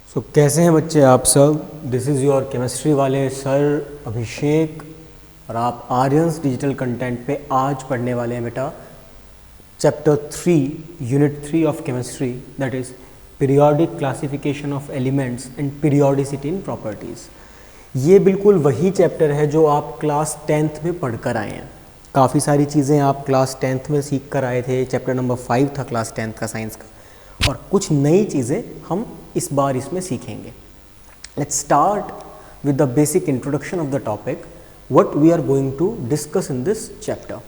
कैसे हैं बच्चे आप सब। दिस इज़ योर केमिस्ट्री वाले सर अभिषेक और आप आर्यंस डिजिटल कंटेंट पे आज पढ़ने वाले हैं बेटा chapter 3 unit 3 of chemistry, that is periodic classification of elements and periodicity in properties. ये बिल्कुल वही चैप्टर है जो आप क्लास 10th में पढ़ कर आए हैं। काफ़ी सारी चीज़ें आप क्लास 10th में सीख कर आए थे। चैप्टर नंबर 5 था क्लास 10th का साइंस का, और कुछ नई चीज़ें हम इस बार इसमें सीखेंगे। Let's start with the basic introduction of the topic what we are going to discuss in this chapter.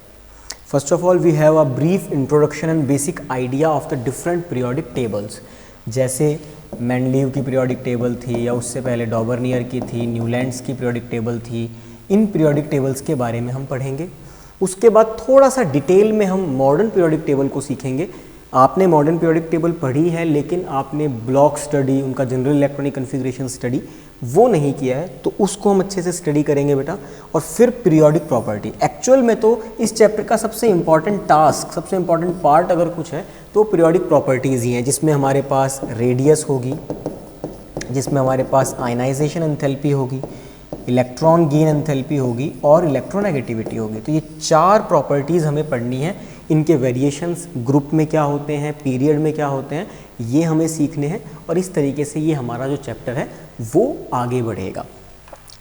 First of all we have a brief introduction and basic idea of the different periodic tables. जैसे Mendeleev की periodic table थी, या उससे पहले डॉबरनियर की थी, Newlands की periodic table थी। इन पीरियोडिक टेबल्स के बारे में हम पढ़ेंगे। उसके बाद थोड़ा सा डिटेल में हम मॉडर्न पीरियोडिक टेबल को सीखेंगे। आपने मॉडर्न पीरियोडिक टेबल पढ़ी है, लेकिन आपने ब्लॉक स्टडी, उनका जनरल इलेक्ट्रॉनिक कन्फिग्रेशन स्टडी वो नहीं किया है, तो उसको हम अच्छे से स्टडी करेंगे बेटा। और फिर पीरियोडिक प्रॉपर्टी। एक्चुअल में तो इस चैप्टर का सबसे इंपॉर्टेंट टास्क, सबसे इंपॉर्टेंट पार्ट अगर कुछ है तो पीरियोडिक प्रॉपर्टीज़ ही हैं, जिसमें हमारे पास रेडियस होगी, जिसमें हमारे पास आयनाइजेशन एंथैल्पी होगी, इलेक्ट्रॉन गेन एंथैल्पी होगी और इलेक्ट्रोनेगेटिविटी होगी। तो ये चार प्रॉपर्टीज़ हमें पढ़नी है। इनके वेरिएशंस ग्रुप में क्या होते हैं, पीरियड में क्या होते हैं, ये हमें सीखने हैं। और इस तरीके से ये हमारा जो चैप्टर है वो आगे बढ़ेगा।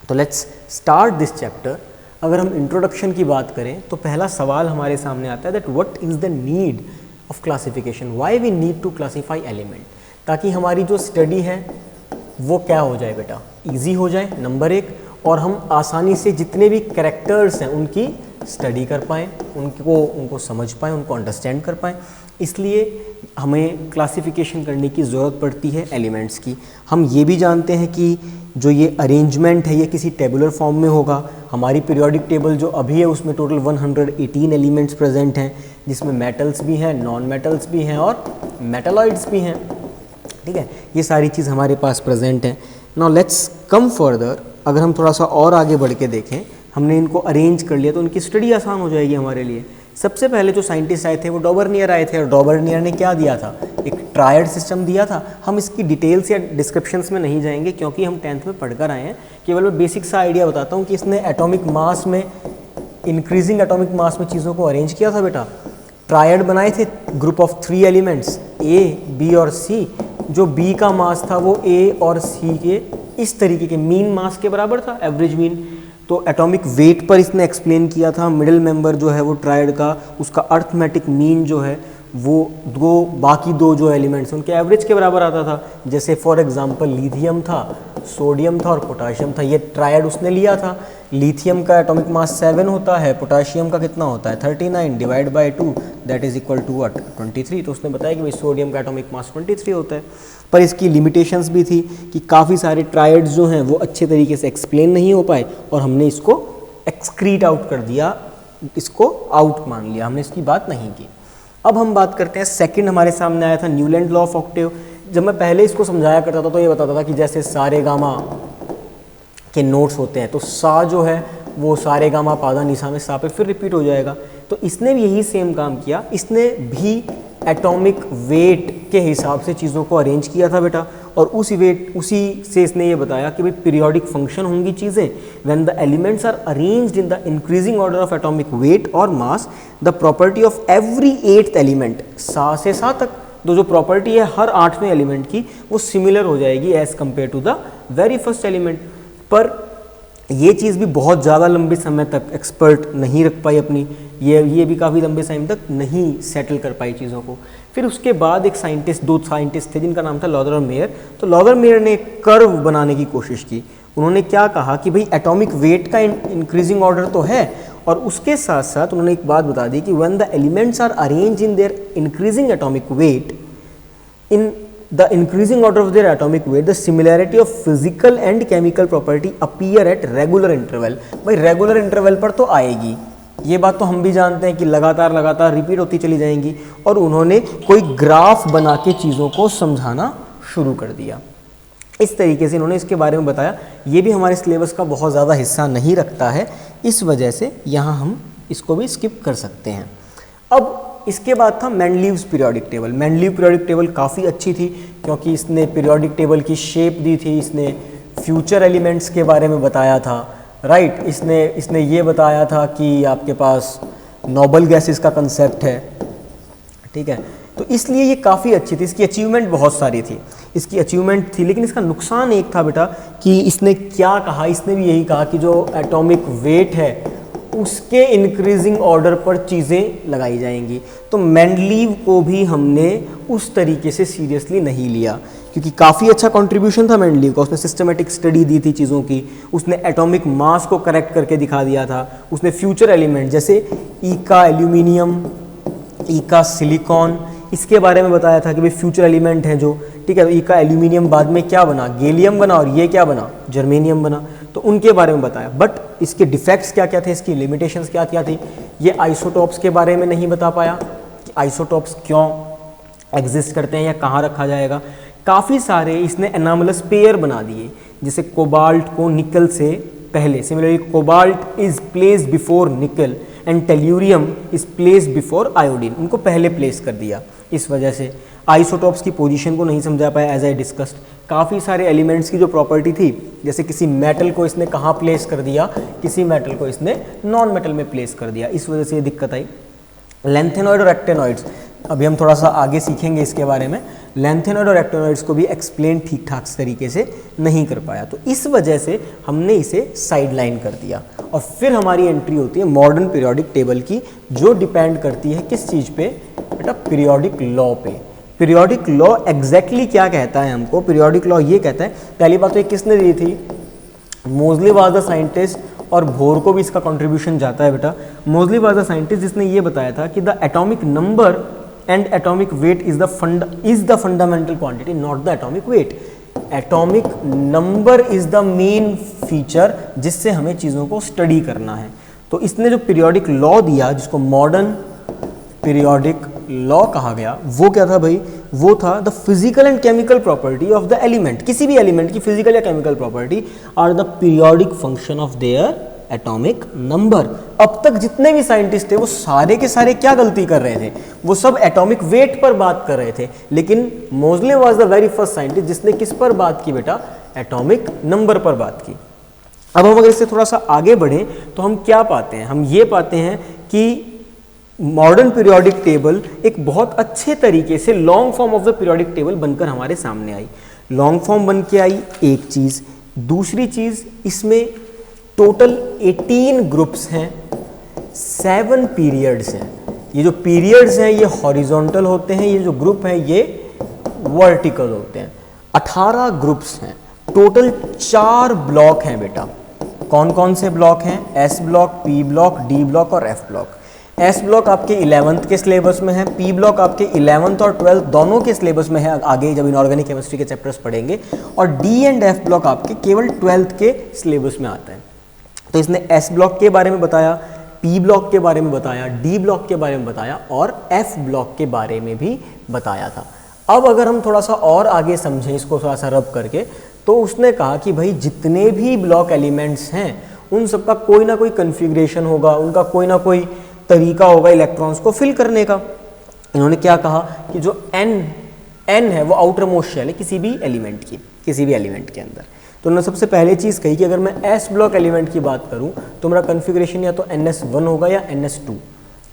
तो लेट्स स्टार्ट दिस चैप्टर। अगर हम इंट्रोडक्शन की बात करें तो पहला सवाल हमारे सामने आता है that what is the need of classification, why we need to classify element, ताकि हमारी जो स्टडी है वो क्या हो जाए बेटा, ईजी हो जाए नंबर एक, और हम आसानी से जितने भी कैरेक्टर्स हैं उनकी स्टडी कर पाएँ, उनको समझ पाएँ, उनको अंडरस्टैंड कर पाएँ। इसलिए हमें क्लासिफिकेशन करने की ज़रूरत पड़ती है एलिमेंट्स की। हम ये भी जानते हैं कि जो ये अरेंजमेंट है ये किसी टेबुलर फॉर्म में होगा। हमारी पीरियोडिक टेबल जो अभी है उसमें टोटल 118 एलिमेंट्स प्रेजेंट हैं, जिसमें मेटल्स भी हैं, नॉन मेटल्स भी हैं और मेटलॉइड्स भी हैं। ठीक है, ये सारी चीज़ हमारे पास प्रेजेंट है। Now let's come further. अगर हम थोड़ा सा और आगे बढ़ के देखें, हमने इनको अरेंज कर लिया तो उनकी स्टडी आसान हो जाएगी हमारे लिए। सबसे पहले जो साइंटिस्ट आए थे वो डॉबरनियर आए थे, और डॉबरनियर ने क्या दिया था, एक ट्रायड सिस्टम दिया था। हम इसकी डिटेल्स या डिस्क्रिप्शंस में नहीं जाएंगे क्योंकि हम 10th में पढ़कर आए हैं। केवल मैं बेसिक सा आइडिया बताता हूँ कि इसने एटॉमिक मास में, इंक्रीजिंग एटॉमिक मास में चीज़ों को अरेंज किया था बेटा। ट्रायड बनाए थे, group of 3 elements A, B और सी। जो बी का मास था वो ए और सी के इस तरीके के मीन मास के बराबर था, एवरेज मीन। तो एटॉमिक वेट पर इसने एक्सप्लेन किया था। मिडिल मेंबर जो है वो ट्रायड का, उसका अर्थमेटिक मीन जो है वो बाकी दो जो एलिमेंट्स उनके एवरेज के बराबर आता था। जैसे फॉर एग्जांपल लिथियम था, सोडियम था और पोटाशियम था। ये ट्रायड उसने लिया था। लिथियम का एटॉमिक मास 7 होता है, पोटाशियम का कितना होता है 39 divide by 2 that is equal to what 23। तो उसने बताया कि भाई सोडियम का एटॉमिक मास 23 होता है। पर इसकी लिमिटेशंस भी थी कि काफ़ी सारे ट्रायड्स जो हैं वो अच्छे तरीके से एक्सप्लेन नहीं हो पाए, और हमने इसको एक्सक्रीट आउट कर दिया, इसको आउट मान लिया, हमने इसकी बात नहीं की। अब हम बात करते हैं सेकंड हमारे सामने आया था न्यूलैंड लॉ ऑफ ऑक्टेव। जब मैं पहले इसको समझाया करता था तो ये बताता था कि जैसे सारे गामा के नोट्स होते हैं, तो सा जो है वो सारे गामा पादा निशा में सा पे फिर रिपीट हो जाएगा। तो इसने भी यही सेम काम किया। इसने भी एटॉमिक वेट के हिसाब से चीज़ों को अरेंज किया था बेटा, और उसी से इसने ये बताया कि भाई पीरियोडिक फंक्शन होंगी चीज़ें when the elements are arranged in the increasing order of atomic weight और mass, the property of every 8th element, सा से सा तक जो प्रॉपर्टी है हर 8वें एलिमेंट की वो सिमिलर हो जाएगी as compare to the very first element. पर ये चीज़ भी बहुत ज़्यादा लंबे समय तक एक्सपर्ट नहीं रख पाई अपनी, ये भी काफ़ी लंबे टाइम तक नहीं सेटल कर पाई चीज़ों को। फिर उसके बाद एक साइंटिस्ट, 2 साइंटिस्ट थे जिनका नाम था लॉदर और मेयर। तो लॉदर मेयर ने एक कर्व बनाने की कोशिश की। उन्होंने क्या कहा कि भाई एटॉमिक वेट का इंक्रीजिंग ऑर्डर तो है, और उसके साथ साथ उन्होंने एक बात बता दी कि when the elements are arrange in their increasing atomic weight, in the increasing order of their atomic weight, the similarity of physical and chemical property appear at regular interval। भाई रेगुलर इंटरवल पर तो आएगी, ये बात तो हम भी जानते हैं कि लगातार रिपीट होती चली जाएंगी। और उन्होंने कोई ग्राफ बना के चीज़ों को समझाना शुरू कर दिया। इस तरीके से इन्होंने इसके बारे में बताया। ये भी हमारे सिलेबस का बहुत ज़्यादा हिस्सा नहीं रखता है, इस वजह से यहाँ हम इसको भी स्किप कर सकते हैं। अब इसके बाद था Mendeleev's periodic table. Mendeleev periodic table काफ़ी अच्छी थी क्योंकि इसने पीरियोडिक टेबल की शेप दी थी, इसने फ्यूचर एलिमेंट्स के बारे में बताया था, राइट। इसने ये बताया था कि आपके पास नोबल गैसेस का कंसेप्ट है, ठीक है। तो इसलिए ये काफ़ी अच्छी थी, इसकी अचीवमेंट बहुत सारी थी, इसकी अचीवमेंट थी। लेकिन इसका नुकसान एक था बेटा कि इसने क्या कहा, इसने भी यही कहा कि जो एटॉमिक वेट है उसके इंक्रीजिंग ऑर्डर पर चीज़ें लगाई जाएंगी। तो मेंडलीव को भी हमने उस तरीके से सीरियसली नहीं लिया क्योंकि काफ़ी अच्छा कंट्रीब्यूशन था मेंडलीव का। उसने सिस्टमेटिक स्टडी दी थी चीज़ों की, उसने एटॉमिक मास को करेक्ट करके दिखा दिया था, उसने फ्यूचर एलिमेंट जैसे ई का एल्यूमिनियम, ई का सिलिकॉन, इसके बारे में बताया था कि भाई फ्यूचर एलिमेंट हैं जो, ठीक है। ई का एल्यूमिनियम बाद में क्या बना, गैलियम बना, और ये क्या बना, जर्मेनियम बना, तो उनके बारे में बताया। बट इसके डिफेक्ट्स क्या क्या थे, इसकी लिमिटेशंस क्या क्या थी, ये आइसोटॉप्स के बारे में नहीं बता पाया कि आइसोटॉप्स क्यों एग्जिस्ट करते हैं या कहाँ रखा जाएगा। काफ़ी सारे इसने एनामलस पेयर बना दिए, जैसे कोबाल्ट को निकल से पहले, similarly cobalt is placed before निकल and tellurium is placed before iodine, उनको पहले प्लेस कर दिया। इस वजह से आइसोटॉप्स की पोजीशन को नहीं समझा पाया, एज आई डिस्कस्ड। काफ़ी सारे एलिमेंट्स की जो प्रॉपर्टी थी, जैसे किसी मेटल को इसने कहाँ प्लेस कर दिया, किसी मेटल को इसने नॉन मेटल में प्लेस कर दिया, इस वजह से ये दिक्कत आई। लेंथेनॉइड और एक्टेनॉइड्स, अभी हम थोड़ा सा आगे सीखेंगे इसके बारे में। लेंथेनॉइड और एक्टेनॉइड्स को भी एक्सप्लेन ठीक ठाक तरीके से नहीं कर पाया, तो इस वजह से हमने इसे साइडलाइन कर दिया। और फिर हमारी एंट्री होती है मॉडर्न पीरियोडिक टेबल की, जो डिपेंड करती है किस चीज़ पे बेटा, पीरियोडिक लॉ पे। पीरियोडिक लॉ एग्जैक्टली क्या कहता है हमको, पीरियोडिक लॉ ये कहता है, पहली बात तो ये किसने दी थी, मोज़ली वाज द साइंटिस्ट, और भोर को भी इसका कंट्रीब्यूशन जाता है बेटा। मोज़ली वाज द साइंटिस्ट जिसने ये बताया था कि the atomic number and atomic weight is the fundamental quantity, not the atomic weight. Atomic number is the main feature जिससे हमें चीज़ों को स्टडी करना है। तो इसने जो पीरियोडिक लॉ दिया, जिसको मॉडर्न पीरियोडिक लॉ कहा गया, वो क्या था भाई, वो था the physical and chemical property of the element. किसी भी एलिमेंट की फिजिकल या chemical property are the periodic function of their atomic number. अब तक जितने भी साइंटिस्ट थे वो सारे के सारे क्या गलती कर रहे थे, वो सब एटॉमिक वेट पर बात कर रहे थे, लेकिन Moseley was the very first scientist जिसने किस पर बात की बेटा, एटॉमिक नंबर पर बात की। अब हम अगर इससे थोड़ा सा आगे बढ़ें तो हम क्या पाते हैं, हम ये पाते हैं कि मॉडर्न पीरियोडिक टेबल एक बहुत अच्छे तरीके से long form of the periodic table बनकर हमारे सामने आई। लॉन्ग फॉर्म बन के आई एक चीज़, दूसरी चीज़ इसमें टोटल 18 ग्रुप्स हैं, 7 पीरियड्स हैं। ये जो पीरियड्स हैं ये हॉरिजॉन्टल होते हैं, ये जो ग्रुप हैं ये वर्टिकल होते हैं। 18 ग्रुप्स हैं, टोटल 4 ब्लॉक हैं बेटा। कौन कौन से ब्लॉक हैं, S block, P block, D block और एफ ब्लॉक। एस ब्लॉक आपके 11th के सिलेबस में है, पी ब्लॉक आपके 11th और 12th दोनों के सिलेबस में है, आगे जब इनऑर्गेनिक केमिस्ट्री के चैप्टर्स पढ़ेंगे, और डी एंड एफ ब्लॉक आपके केवल 12th के सिलेबस में आता है। तो इसने एस ब्लॉक के बारे में बताया, पी ब्लॉक के बारे में बताया, डी ब्लॉक के बारे में बताया और एफ ब्लॉक के बारे में भी बताया था। अब अगर हम थोड़ा सा और आगे समझें इसको थोड़ा सा रब करके, तो उसने कहा कि भाई जितने भी ब्लॉक एलिमेंट्स हैं उन सबका कोई ना कोई कन्फिग्रेशन होगा, उनका कोई ना कोई तरीका होगा इलेक्ट्रॉन्स को फिल करने का। इन्होंने क्या कहा कि जो एन है वो आउटर मोस्ट शेल है किसी भी एलिमेंट की, किसी भी एलिमेंट के अंदर। तो उन्होंने सबसे पहले चीज़ कही कि अगर मैं एस ब्लॉक एलिमेंट की बात करूं तो मेरा कन्फिग्रेशन या तो NS1 होगा या NS2।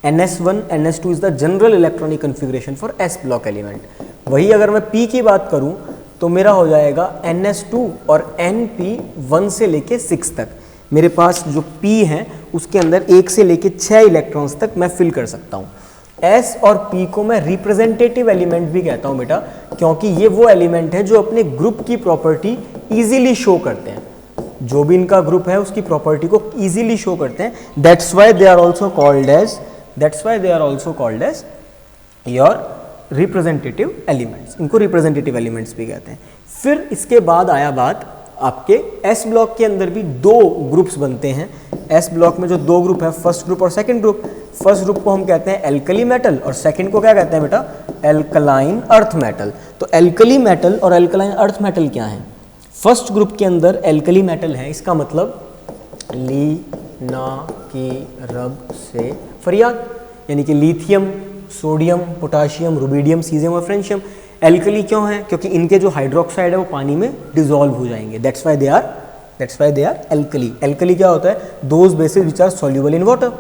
NS1 NS2 is the general electronic configuration for S block element. वही अगर मैं P की बात करूं तो मेरा हो जाएगा NS2 और NP 1 से लेके 6 तक। मेरे पास जो P है उसके अंदर 1 से लेके 6 इलेक्ट्रॉन्स तक मैं फिल कर सकता हूँ। S और P को मैं रिप्रेजेंटेटिव एलिमेंट भी कहता हूँ बेटा, क्योंकि ये वो एलिमेंट है जो अपने ग्रुप की प्रॉपर्टी इजीली शो करते हैं। जो भी इनका ग्रुप है उसकी प्रॉपर्टी को इजीली शो करते हैं। That's why they are also called as your representative elements. इनको रिप्रेजेंटेटिव एलिमेंट्स भी कहते हैं। फिर इसके बाद आया बात आपके एस ब्लॉक के अंदर भी 2 ग्रुप्स बनते हैं। एस ब्लॉक में जो 2 ग्रुप है, फर्स्ट ग्रुप और सेकंड ग्रुप। फर्स्ट ग्रुप को हम कहते हैं एल्कली मेटल और सेकंड को क्या कहते हैं बेटा, एल्कलाइन अर्थ मेटल। तो एल्कली मेटल और एल्कलाइन अर्थ मेटल क्या है? फर्स्ट ग्रुप के अंदर एल्कली मेटल है, इसका मतलब ली ना की रब से फरियाद, यानी कि lithium, sodium, potassium, rubidium, caesium और फ्रेंशियम। एल्कली क्यों है? क्योंकि इनके जो हाइड्रोक्साइड है वो पानी में डिजोल्व हो जाएंगे, that's why they are alkali. Alkali क्या होता है? Those bases which are soluble in water.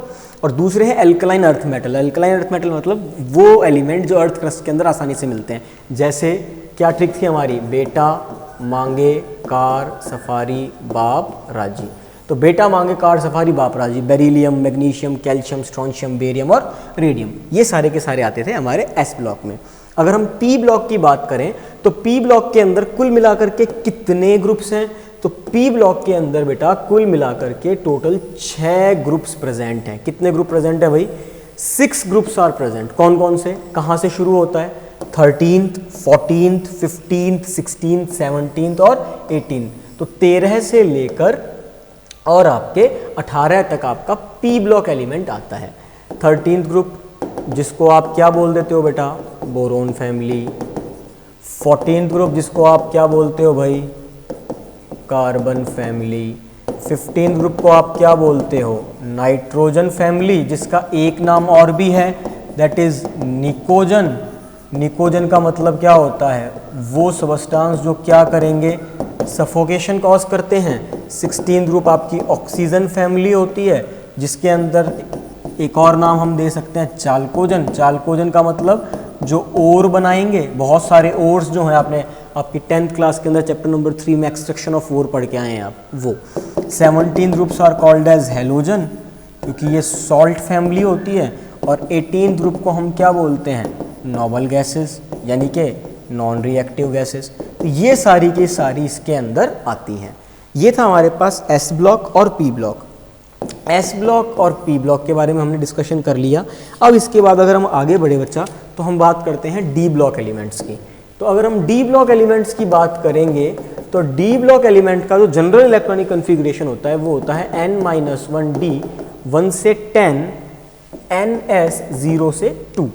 और दूसरे हैं alkaline earth metal. Alkaline earth metal मतलब वो एलिमेंट जो अर्थ क्रस्ट के अंदर आसानी से मिलते हैं। जैसे क्या ट्रिक थी हमारी? बेटा, मांगे, कार, सफारी, बाप, राजी। तो बेटा, मांगे, कार, सफारी, बाप, राजी, beryllium, magnesium, calcium, strontium, barium और रेडियम, ये सारे के सारे आते थे हमारे एस ब्लॉक में। अगर हम पी ब्लॉक की बात करें तो पी ब्लॉक के अंदर कुल मिलाकर के कितने ग्रुप्स हैं? तो पी ब्लॉक के अंदर बेटा कुल मिलाकर के टोटल 6 ग्रुप्स प्रेजेंट हैं। कितने ग्रुप प्रेजेंट है भाई? 6 ग्रुप्स आर प्रेजेंट। कौन कौन से? कहाँ से शुरू होता है? 13th, 14th, 15th, 16th, 17th और 18th। तो 13 से लेकर और आपके 18 तक आपका पी ब्लॉक एलिमेंट आता है। 13th ग्रुप जिसको आप क्या बोल देते हो बेटा? Boron family. 14th ग्रुप जिसको आप क्या बोलते हो भाई? Carbon family. 15th ग्रुप को आप क्या बोलते हो? नाइट्रोजन फैमिली, जिसका एक नाम और भी है, दैट इज निकोजन। निकोजन का मतलब क्या होता है? वो सबस्टांस जो क्या करेंगे? सफोकेशन कॉज करते हैं। 16th ग्रुप आपकी ऑक्सीजन फैमिली होती है, जिसके अंदर एक और नाम हम दे सकते हैं चाल्कोजन। चाल्कोजन का मतलब जो ओर बनाएंगे, बहुत सारे ओर्स जो हैं, आपने आपकी 10th क्लास के अंदर चैप्टर नंबर 3 में एक्सट्रैक्शन ऑफ ओर पढ़ के आए हैं आप, वो। 17th groups are called as halogen, क्योंकि ये सॉल्ट फैमिली होती है। और 18th ग्रुप को हम क्या बोलते हैं? नोबल गैसेस, यानी कि नॉन रिएक्टिव गैसेस। तो ये सारी की सारी इसके अंदर आती हैं। ये था हमारे पास एस ब्लॉक और पी ब्लॉक। एस ब्लॉक और पी ब्लॉक के बारे में हमने डिस्कशन कर लिया। अब इसके बाद अगर हम आगे बढ़े बच्चा, तो हम बात करते हैं डी ब्लॉक एलिमेंट्स की। तो अगर हम डी ब्लॉक एलिमेंट्स की बात करेंगे तो डी ब्लॉक एलिमेंट का जो जनरल इलेक्ट्रॉनिक कन्फिग्रेशन होता है वो होता है n-1d 1 से 10 ns 0 से 2।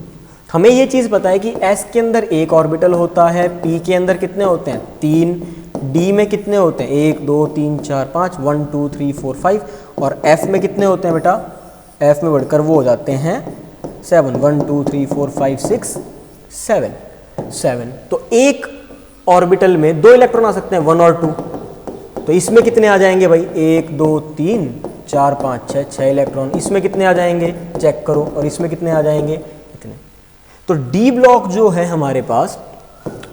हमें ये चीज़ पता है कि s के अंदर एक ऑर्बिटल होता है, p के अंदर कितने होते हैं? 3, d में कितने होते हैं? 1 2 3 4 5 1 2 3 4 5 और f में कितने होते हैं बेटा? f में बढ़कर वो हो जाते हैं 7 1 2 3 4 5 6 7। तो एक ऑर्बिटल में 2 इलेक्ट्रॉन आ सकते हैं, 1 और 2। तो इसमें कितने आ जाएंगे भाई? 1 2 3 4 5 6 इलेक्ट्रॉन। इसमें कितने आ जाएंगे? चेक करो। और इसमें कितने आ जाएंगे? इतने। तो डी ब्लॉक जो है हमारे पास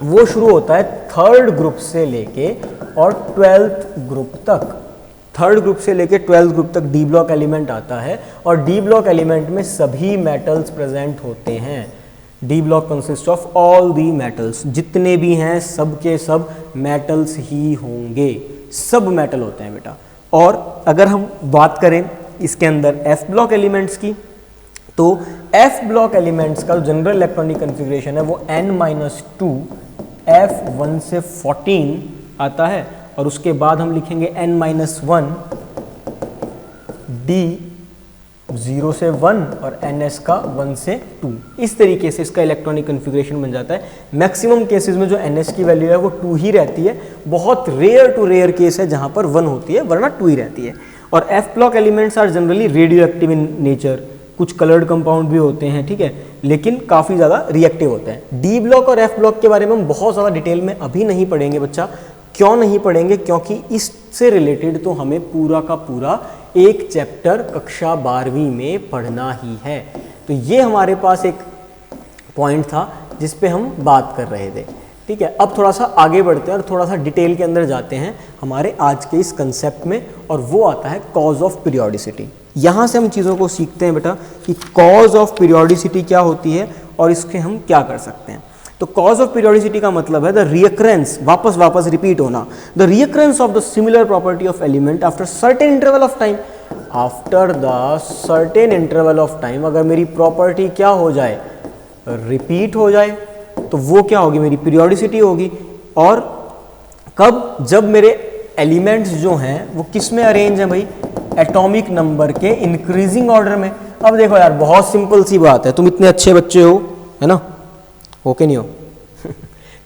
वो शुरू होता है 3rd ग्रुप से लेके और 12th ग्रुप तक। 3rd ग्रुप से लेके 12th ग्रुप तक डी ब्लॉक एलिमेंट आता है और डी ब्लॉक एलिमेंट में सभी मेटल्स प्रेजेंट होते हैं। D block consist of all the metals, जितने भी हैं सब के सब मेटल्स ही होंगे, सब मेटल होते हैं बेटा। और अगर हम बात करें इसके अंदर एफ ब्लॉक एलिमेंट्स की, तो एफ ब्लॉक एलिमेंट्स का जो जनरल इलेक्ट्रॉनिक कन्फिग्रेशन है वो n-2 f1 से 14 आता है। और उसके बाद हम लिखेंगे n-1 d 0 से 1 और ns का 1 से 2। इस तरीके से इसका इलेक्ट्रॉनिक कन्फिग्रेशन बन जाता है। मैक्सिमम केसेस में जो ns की वैल्यू है वो 2 ही रहती है। बहुत रेयर टू रेयर केस है जहां पर 1 होती है, वरना 2 ही रहती है। और F block elements are generally radioactive in nature, कुछ कलर्ड कंपाउंड भी होते हैं, ठीक है, लेकिन काफ़ी ज़्यादा रिएक्टिव होते हैं। डी ब्लॉक और एफ ब्लॉक के बारे में हम बहुत ज़्यादा डिटेल में अभी नहीं पढ़ेंगे बच्चा। क्यों नहीं पढ़ेंगे? क्योंकि इससे रिलेटेड तो हमें पूरा का पूरा एक चैप्टर कक्षा 12वीं में पढ़ना ही है। तो ये हमारे पास एक पॉइंट था जिस पे हम बात कर रहे थे, ठीक है। अब थोड़ा सा आगे बढ़ते हैं और थोड़ा सा डिटेल के अंदर जाते हैं हमारे आज के इस कंसेप्ट में, और वो आता है कॉज ऑफ पीरियोडिसिटी। यहाँ से हम चीज़ों को सीखते हैं बेटा कि कॉज ऑफ पीरियोडिसिटी क्या होती है और इसके हम क्या कर सकते हैं। तो कॉज ऑफ पीरियोडिसिटी का मतलब है द रियकरेंस, वापस रिपीट होना, the recurrence of the similar property of element after certain interval of time. After the certain interval of time अगर मेरी प्रॉपर्टी क्या हो जाए? रिपीट हो जाए, तो वो क्या होगी? मेरी पीरियोडिसिटी होगी। और कब? जब मेरे एलिमेंट्स जो हैं वो किस में अरेंज हैं भाई? एटॉमिक नंबर के इंक्रीजिंग ऑर्डर में। अब देखो यार, बहुत सिंपल सी बात है, तुम इतने अच्छे बच्चे हो, है ना, हो के नहीं हो?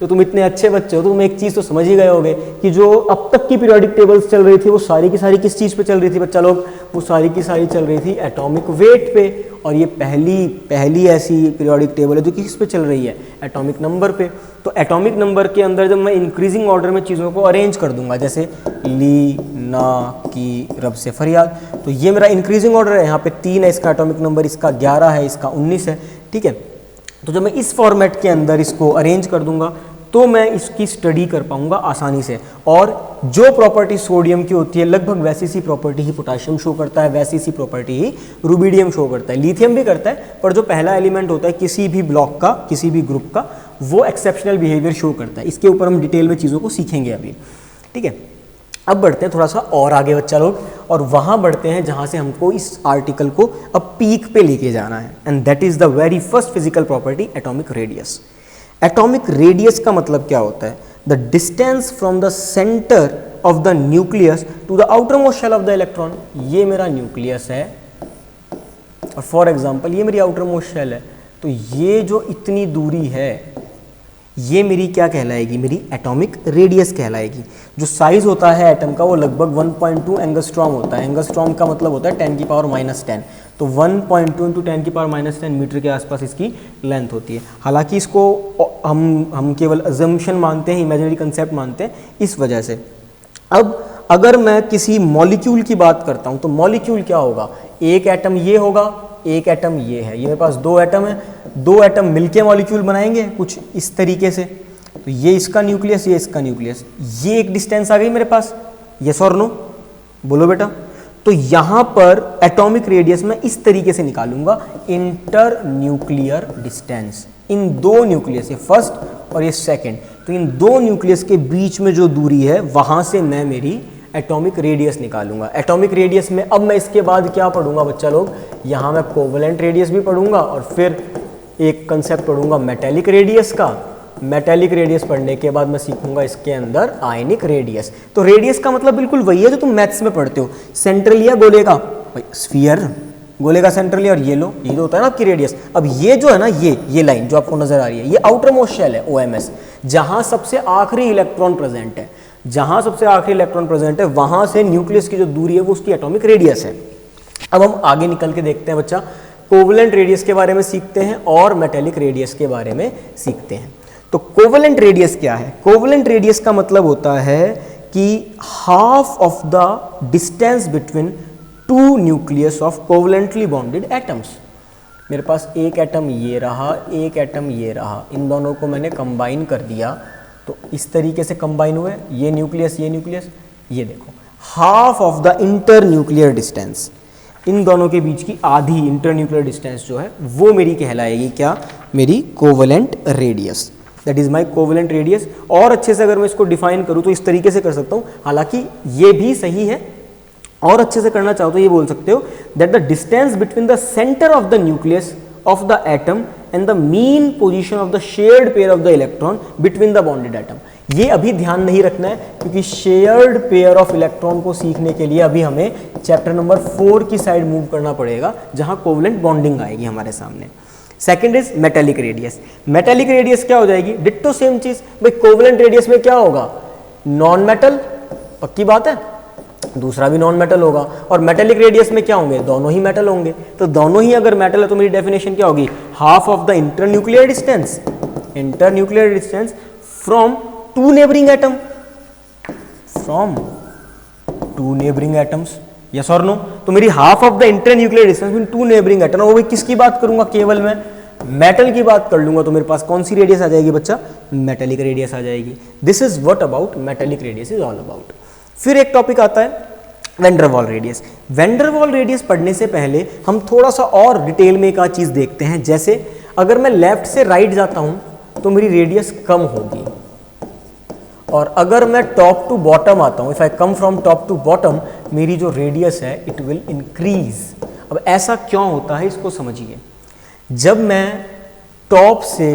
तो तुम इतने अच्छे बच्चे हो तो तुम एक चीज़ तो समझ ही गए होगे कि जो अब तक की पीरियोडिक टेबल्स चल रही थी वो सारी की सारी किस चीज़ पे चल रही थी बच्चा लोग? वो सारी की सारी चल रही थी एटॉमिक वेट पे, और ये पहली ऐसी पीरियोडिक टेबल है जो किस पे चल रही है? एटॉमिक नंबर पे। तो एटॉमिक नंबर के अंदर जब मैं इंक्रीजिंग ऑर्डर में चीज़ों को अरेंज कर दूंगा, जैसे ली, ना, की, रब से फरियाद, तो ये मेरा इंक्रीजिंग ऑर्डर है। यहाँ पे 3 है इसका एटॉमिक नंबर, इसका 11 है, इसका 19 है, ठीक है। तो जब मैं इस फॉर्मेट के अंदर इसको अरेंज कर दूंगा तो मैं इसकी स्टडी कर पाऊंगा आसानी से। और जो प्रॉपर्टी सोडियम की होती है लगभग वैसी सी प्रॉपर्टी ही पोटाशियम शो करता है, वैसी सी प्रॉपर्टी ही रुबिडियम शो करता है, लिथियम भी करता है, पर जो पहला एलिमेंट होता है किसी भी ब्लॉक का, किसी भी ग्रुप का, वो एक्सेप्शनल बिहेवियर शो करता है। इसके ऊपर हम डिटेल में चीज़ों को सीखेंगे अभी, ठीक है। अब बढ़ते हैं थोड़ा सा और आगे बच्चा लोग, और वहाँ बढ़ते हैं जहाँ से हमको इस आर्टिकल को अब पीक पे लेके जाना है, and that is the very first physical property, atomic radius. Atomic radius का मतलब क्या होता है? The distance from the centre of the nucleus to the outermost shell of the electron. ये मेरा न्यूक्लियस है और फॉर एग्जांपल ये मेरी आउटर मोस्ट शेल है, तो ये जो इतनी दूरी है ये मेरी क्या कहलाएगी? मेरी एटॉमिक रेडियस कहलाएगी। जो साइज होता है एटम का वो लगभग 1.2 एंगस्ट्रॉम होता है। एंगस्ट्रॉम का मतलब होता है 10⁻⁻10, तो 1.2 × 10⁻⁻10 मीटर के आसपास इसकी लेंथ होती है। हालांकि इसको हम केवल अजम्पशन मानते हैं, इमेजिनरी कंसेप्ट मानते हैं इस वजह से। अब अगर मैं किसी मॉलिक्यूल की बात करता हूँ तो मॉलिक्यूल क्या होगा? एक एटम ये होगा, एक एटम ये है, ये मेरे पास 2 एटम है, 2 एटम मिलके मॉलिक्यूल बनाएंगे कुछ इस तरीके से। तो ये इसका न्यूक्लियस, ये इसका न्यूक्लियस, ये एक डिस्टेंस आ गई मेरे पास, यस और नो? बोलो बेटा। तो यहाँ पर एटॉमिक रेडियस मैं इस तरीके से निकालूंगा, इंटर न्यूक्लियर डिस्टेंस। इन 2 न्यूक्लियस, ये फर्स्ट और ये सेकेंड, तो इन 2 न्यूक्लियस के बीच में जो दूरी है वहाँ से मैं मेरी एटॉमिक रेडियस निकालूंगा। एटॉमिक रेडियस में अब मैं इसके बाद क्या पढ़ूंगा बच्चा लोग? यहाँ मैं कोवेलेंट रेडियस भी पढ़ूंगा और फिर एक कंसेप्ट पढ़ूंगा मेटेलिक रेडियस का। मेटेलिक रेडियस पढ़ने के बाद मैं सीखूंगा इसके अंदर आयनिक रेडियस। तो रेडियस का मतलब बिल्कुल वही है जो तुम मैथ्स में पढ़ते हो, सेंट्रल या गोले का, स्फीयर, गोले का सेंट्रल या, और ये लो, ये तो होता है ना आपकी रेडियस। अब ये जो है ना, ये लाइन जो आपको नजर आ रही है, ये आउटर मोस्ट शेल है, OMS, जहां सबसे आखिरी इलेक्ट्रॉन प्रेजेंट है। जहां सबसे आखिरी इलेक्ट्रॉन प्रेजेंट है वहां से न्यूक्लियस की जो दूरी है वो उसकी एटॉमिक रेडियस है। अब हम आगे निकल के देखते हैं बच्चा, कोवेलेंट रेडियस के बारे में सीखते हैं और मेटेलिक रेडियस के बारे में सीखते हैं। तो कोवेलेंट रेडियस क्या है? कोवेलेंट रेडियस का मतलब होता है कि half of the distance between 2 nucleus of covalently bonded atoms. मेरे पास एक एटम ये रहा, एक एटम ये रहा, इन दोनों को मैंने कंबाइन कर दिया, तो इस तरीके से कंबाइन हुए, ये न्यूक्लियस, ये न्यूक्लियस, ये देखो, half of the internuclear distance, इन दोनों के बीच की आधी इंटर न्यूक्लियर डिस्टेंस जो है वो मेरी कहलाएगी क्या? मेरी covalent radius. That is my covalent radius. और अच्छे से अगर मैं इसको डिफाइन करूं तो इस तरीके से कर सकता हूं, हालांकि ये भी सही है, और अच्छे से करना चाहो तो ये बोल सकते हो that the distance between the centre of the nucleus of the atom and the mean position of the shared pair of the electron between the bonded atom. ये अभी ध्यान नहीं रखना है क्योंकि शेयर्ड पेयर ऑफ इलेक्ट्रॉन को सीखने के लिए अभी हमें चैप्टर नंबर 4 की साइड मूव करना पड़ेगा, जहां कोवेलेंट बॉन्डिंग आएगी हमारे सामने। Second is metallic radius. Metallic radius क्या हो जाएगी? डिट्टो सेम चीज। भाई कोवेलेंट रेडियस में क्या होगा? नॉन मेटल, पक्की बात है, दूसरा भी नॉन मेटल होगा, और मेटेलिक रेडियस में क्या होंगे? दोनों ही मेटल होंगे। तो दोनों ही अगर मेटल है तो मेरी डेफिनेशन क्या होगी? Half of the internuclear distance, inter nuclear distance from 2 neighbouring atom, from 2 neighbouring atoms, yes और नो? तो मेरी half of the internuclear distance between 2 neighbouring atom, और वो किसकी बात करूंगा? केवल मैं मेटल की बात कर लूंगा, तो मेरे पास कौन सी रेडियस आ जाएगी बच्चा? मेटेलिक रेडियस आ जाएगी। This is what about metallic radius is all about. फिर एक टॉपिक आता है वैन डर वाल रेडियस। वैन डर वाल रेडियस पढ़ने से पहले हम थोड़ा सा और डिटेल में एक आध चीज देखते हैं। जैसे अगर मैं लेफ्ट से राइट जाता हूं तो मेरी रेडियस कम होगी, और अगर मैं टॉप टू बॉटम आता हूं, if I come from top to bottom, मेरी जो रेडियस है इट विल इंक्रीज। अब ऐसा क्यों होता है इसको समझिए। जब मैं टॉप से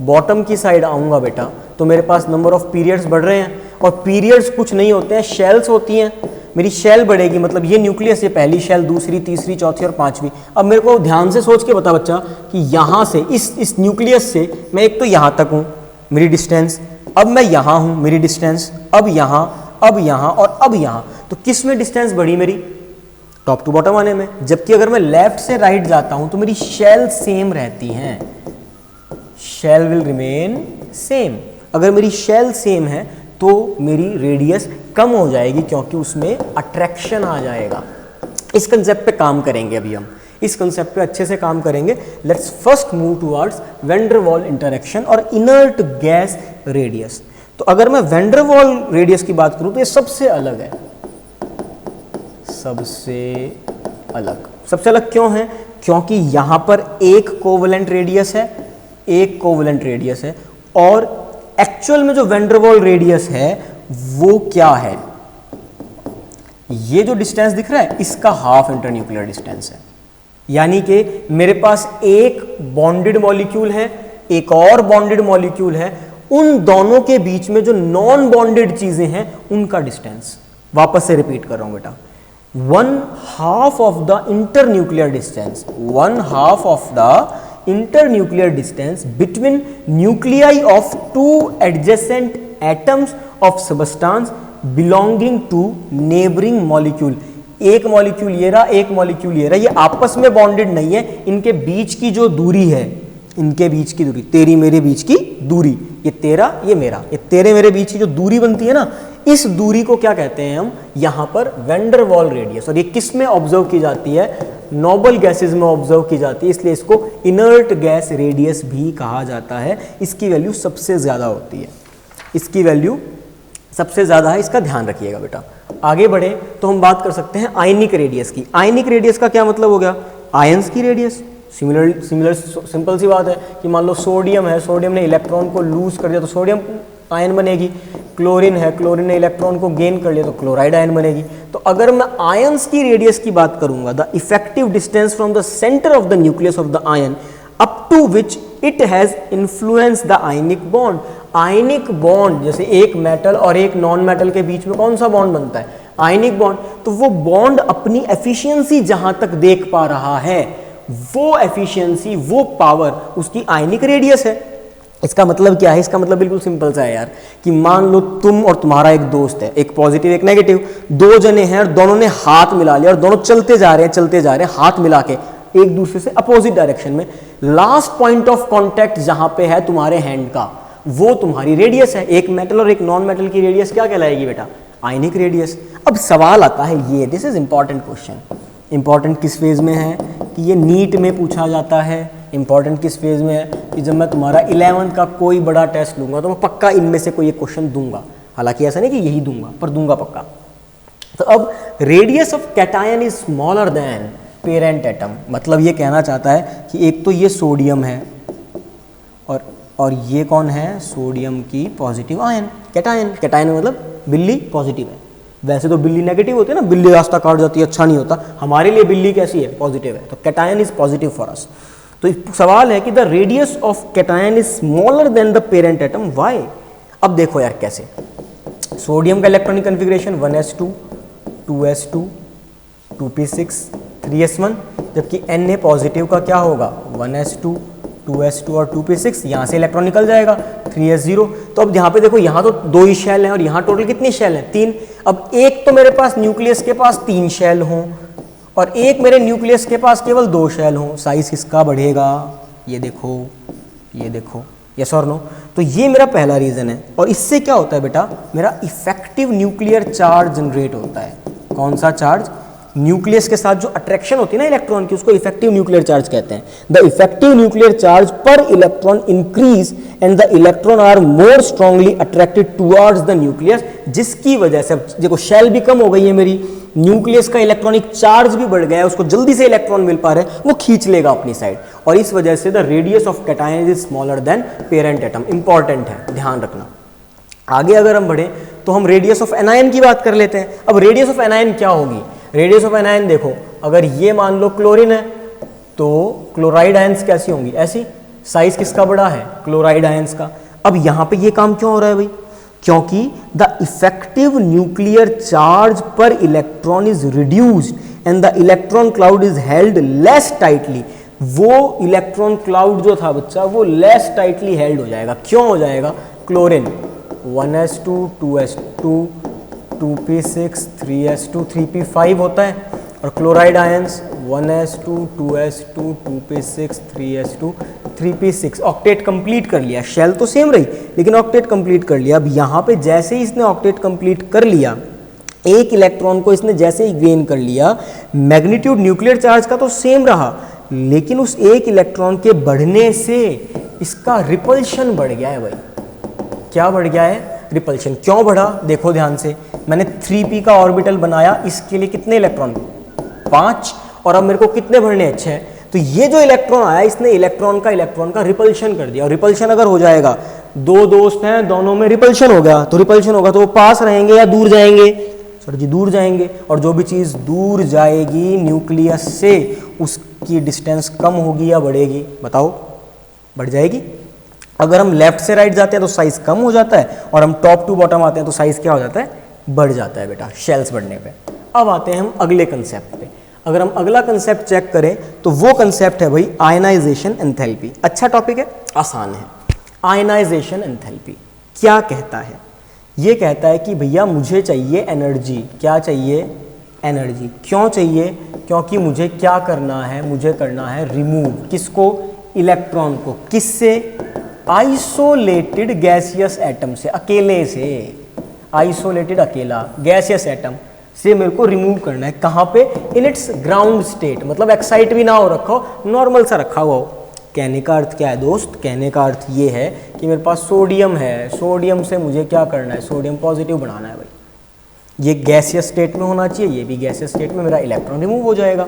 बॉटम की साइड आऊंगा बेटा, तो मेरे पास नंबर ऑफ पीरियड्स बढ़ रहे हैं, और पीरियड्स कुछ नहीं होते हैं, शेल्स होती हैं। मेरी शेल बढ़ेगी, मतलब ये न्यूक्लियस, ये पहली शेल, दूसरी, तीसरी, चौथी और पांचवी। अब मेरे को ध्यान से सोच के बता बच्चा कि यहाँ से इस न्यूक्लियस से मैं एक तो यहाँ तक हूँ, मेरी डिस्टेंस, अब मैं यहाँ हूँ, मेरी डिस्टेंस अब यहाँ, अब यहाँ और अब यहाँ, तो किस में डिस्टेंस बढ़ी मेरी? टॉप टू बॉटम आने में। जबकि अगर मैं लेफ्ट से राइट जाता हूँ तो मेरी शेल सेम रहती हैं, शेल विल रिमेन सेम। अगर मेरी शेल सेम है तो मेरी रेडियस कम हो जाएगी क्योंकि उसमें अट्रैक्शन आ जाएगा। इस कंसेप्ट पे काम करेंगे अभी हम, इस कंसेप्ट पे अच्छे से काम करेंगे। Let's first move towards van der Waals interaction और इनर्ट गैस रेडियस। तो अगर मैं वैन डर वाल रेडियस की बात करूं तो ये सबसे अलग है, सबसे अलग क्यों है? क्योंकि यहां पर एक कोवेलेंट रेडियस है, एक कोवेलेंट रेडियस है, और एक्चुअल में जो वैन डर वाल रेडियस है वो क्या है? ये जो डिस्टेंस दिख रहा है इसका हाफ इंटरन्यूक्लियर डिस्टेंस है। यानी कि मेरे पास एक बॉन्डेड मॉलिक्यूल है, एक और बॉन्डेड मॉलिक्यूल है, उन दोनों के बीच में जो नॉन बॉन्डेड चीजें हैं उनका डिस्टेंस। वापस से रिपीट कर रहा हूं बेटा, 1/2 of the internuclear distance, 1/2 of the internuclear distance between nuclei of two adjacent atoms of substance belonging to neighboring molecule। एक मॉलिक्यूल ये रहा, एक मॉलिक्यूल ये रहा, ये आपस में बॉन्डेड नहीं है, इनके बीच की जो दूरी है, इनके बीच की दूरी, तेरी मेरे बीच की दूरी, ये तेरा ये मेरा, ये तेरे मेरे बीच की जो दूरी बनती है ना, इस दूरी को क्या कहते हैं हम? यहां पर वैन डर वाल रेडियस। और ये किस में ऑब्जर्व की जाती है? नोबल गैसेस में ऑब्जर्व की जाती है, इसलिए इसको इनर्ट गैस रेडियस भी कहा जाता है। इसकी वैल्यू सबसे ज्यादा होती है, इसकी वैल्यू सबसे ज्यादा है, इसका ध्यान रखिएगा बेटा। आगे बढ़े तो हम बात कर सकते हैं आयनिक रेडियस की। आयनिक रेडियस का क्या मतलब हो गया? आयंस की रेडियस। सिमिलर सिंपल सी बात है कि मान लो सोडियम है, सोडियम ने इलेक्ट्रॉन को लूज कर दिया तो सोडियम आयन बनेगी। क्लोरीन है, क्लोरीन ने इलेक्ट्रॉन को गेन कर लिया तो क्लोराइड आयन बनेगी। तो अगर मैं आयंस की रेडियस की बात करूंगा, the effective distance from the centre of the nucleus of the ion up to which it has influence the ionic bond. Ionic bond, जैसे एक मेटल और एक नॉन मेटल के बीच में कौन सा बॉन्ड बनता है? Ionic bond. तो वो बॉन्ड अपनी एफिशिएंसी जहां तक देख पा रहा है, वो एफिशिएंसी, वो पावर उसकी आयनिक रेडियस है। इसका मतलब क्या है? इसका मतलब बिल्कुल सिंपल सा है यार, कि मान लो तुम और तुम्हारा एक दोस्त है, एक पॉजिटिव एक नेगेटिव, दो जने हैं और दोनों ने हाथ मिला लिया और दोनों चलते जा रहे हैं हाथ मिला के एक दूसरे से अपोजिट डायरेक्शन में। लास्ट पॉइंट ऑफ कांटेक्ट जहां पे है तुम्हारे हैंड का, वो तुम्हारी रेडियस है। एक मेटल और एक नॉन मेटल की रेडियस क्या कहलाएगी बेटा? Ionic radius. अब सवाल आता है ये, this is important question. Important किस फेज में है कि ये नीट में पूछा जाता है। इंपॉर्टेंट किस फेज में है कि जब मैं तुम्हारा 11th का कोई बड़ा टेस्ट लूंगा तो मैं पक्का इनमें से कोई एक क्वेश्चन दूंगा। हालांकि ऐसा नहीं कि यही दूंगा, पर दूंगा पक्का। तो अब radius of cation is smaller than parent atom, मतलब ये कहना चाहता है कि एक तो ये सोडियम है और ये कौन है? सोडियम की पॉजिटिव आयन, कैटायन। कैटायन मतलब बिल्ली पॉजिटिव है। वैसे तो बिल्ली नेगेटिव होती है ना, बिल्ली रास्ता काट जाती है, अच्छा नहीं होता। हमारे लिए बिल्ली कैसी है? पॉजिटिव है। तो cation is positive for us. तो सवाल है कि the radius of cation is smaller than the parent atom, why? अब देखो यार कैसे। सोडियम का electronic configuration 1s2 2s2 2p6 3s1, जबकि Na पॉजिटिव का क्या होगा? 1s2 2s2 और 2p6, यहाँ से इलेक्ट्रॉन निकल जाएगा 3s0। तो अब यहाँ पे देखो, यहाँ तो 2 ही शेल हैं और यहाँ टोटल कितनी शेल हैं? 3। अब एक तो मेरे पास न्यूक्लियस के पास 3 शेल हों और एक मेरे न्यूक्लियस के पास केवल 2 शेल हों, साइज किसका बढ़ेगा? ये देखो, ये देखो, यस और नो? तो ये मेरा पहला रीजन है। और इससे क्या होता है बेटा? मेरा इफेक्टिव न्यूक्लियर चार्ज जनरेट होता है। कौन सा चार्ज? न्यूक्लियस के साथ जो अट्रैक्शन होती है ना इलेक्ट्रॉन की, उसको इफेक्टिव न्यूक्लियर चार्ज कहते हैं। The effective nuclear charge per electron increase and the electron are more strongly attracted towards the nucleus, जिसकी वजह से देखो शेल भी कम हो गई है मेरी, न्यूक्लियस का इलेक्ट्रॉनिक चार्ज भी बढ़ गया है, उसको जल्दी से इलेक्ट्रॉन मिल पा रहे हैं, वो खींच लेगा अपनी साइड, और इस वजह से the radius of cation is smaller than parent atom. Important है, ध्यान रखना। आगे अगर हम बढ़े तो हम रेडियस ऑफ एनायन की बात कर लेते हैं। अब रेडियस ऑफ एनायन क्या होगी? रेडियस ऑफ एनायन देखो, अगर ये मान लो क्लोरीन है तो क्लोराइड आयंस कैसी होंगी? ऐसी। साइज किसका बड़ा है? क्लोराइड आयंस का। अब यहां पे ये काम क्यों हो रहा है भाई? क्योंकि the effective nuclear charge per electron is reduced and the electron cloud is held less tightly. वो इलेक्ट्रॉन क्लाउड जो था बच्चा वो लेस टाइटली हेल्ड हो जाएगा। क्यों हो जाएगा? Chlorine 1s2 2s2 2p6 3s2 3p5 होता है, और chloride ions 1s2 2s2 2p6 3s2 3p6। Octet complete कर लिया, शेल तो सेम रही लेकिन ऑक्टेट कंप्लीट कर लिया। अब यहाँ पे जैसे ही इसने ऑक्टेट कंप्लीट कर लिया, एक इलेक्ट्रॉन को इसने जैसे ही गेन कर लिया, मैग्नीट्यूड न्यूक्लियर चार्ज का तो सेम रहा, लेकिन उस एक इलेक्ट्रॉन के बढ़ने से इसका रिपल्शन बढ़ गया है। भाई क्या बढ़ गया है? रिपल्शन। क्यों बढ़ा? देखो ध्यान से, मैंने 3p का ऑर्बिटल बनाया, इसके लिए कितने इलेक्ट्रॉन? 5, और अब मेरे को कितने भरने हैं? 6। तो ये जो इलेक्ट्रॉन आया, इसने इलेक्ट्रॉन का रिपल्शन कर दिया। और रिपल्शन अगर हो जाएगा, दो दोस्त हैं दोनों में रिपल्शन हो गया, तो रिपल्शन होगा तो वो पास रहेंगे या दूर जाएंगे? सर जी दूर जाएंगे। और जो भी चीज़ दूर जाएगी न्यूक्लियस से, उसकी डिस्टेंस कम होगी या बढ़ेगी? बताओ, बढ़ जाएगी। अगर हम लेफ्ट से राइट जाते हैं तो साइज कम हो जाता है, और हम टॉप टू बॉटम आते हैं तो साइज क्या हो जाता है? बढ़ जाता है बेटा, शेल्स बढ़ने पे। अब आते हैं हम अगले कंसेप्ट पे। अगर हम अगला कंसेप्ट चेक करें तो वो कंसेप्ट है भाई आयनाइजेशन एंथैल्पी। अच्छा टॉपिक है, आसान है। आयनाइजेशन एंथैल्पी क्या कहता है? ये कहता है कि भैया मुझे चाहिए एनर्जी। क्या चाहिए? एनर्जी। क्यों चाहिए? क्योंकि मुझे क्या करना है? मुझे करना है रिमूव। किसको? इलेक्ट्रॉन को। किससे? आइसोलेटेड गैसियस एटम से, अकेले से। आइसोलेटेड अकेला गैसियस एटम से मेरे को रिमूव करना है। कहाँ पे? इन इट्स ग्राउंड स्टेट, मतलब एक्साइट भी ना हो रखा हो, नॉर्मल सा रखा हुआ हो। कहने का अर्थ क्या है दोस्त? कहने का अर्थ ये है कि मेरे पास सोडियम है, सोडियम से मुझे क्या करना है? सोडियम पॉजिटिव बनाना है भाई। ये गैसियस स्टेट में होना चाहिए, ये भी गैसियस स्टेट में, मेरा इलेक्ट्रॉन रिमूव हो जाएगा।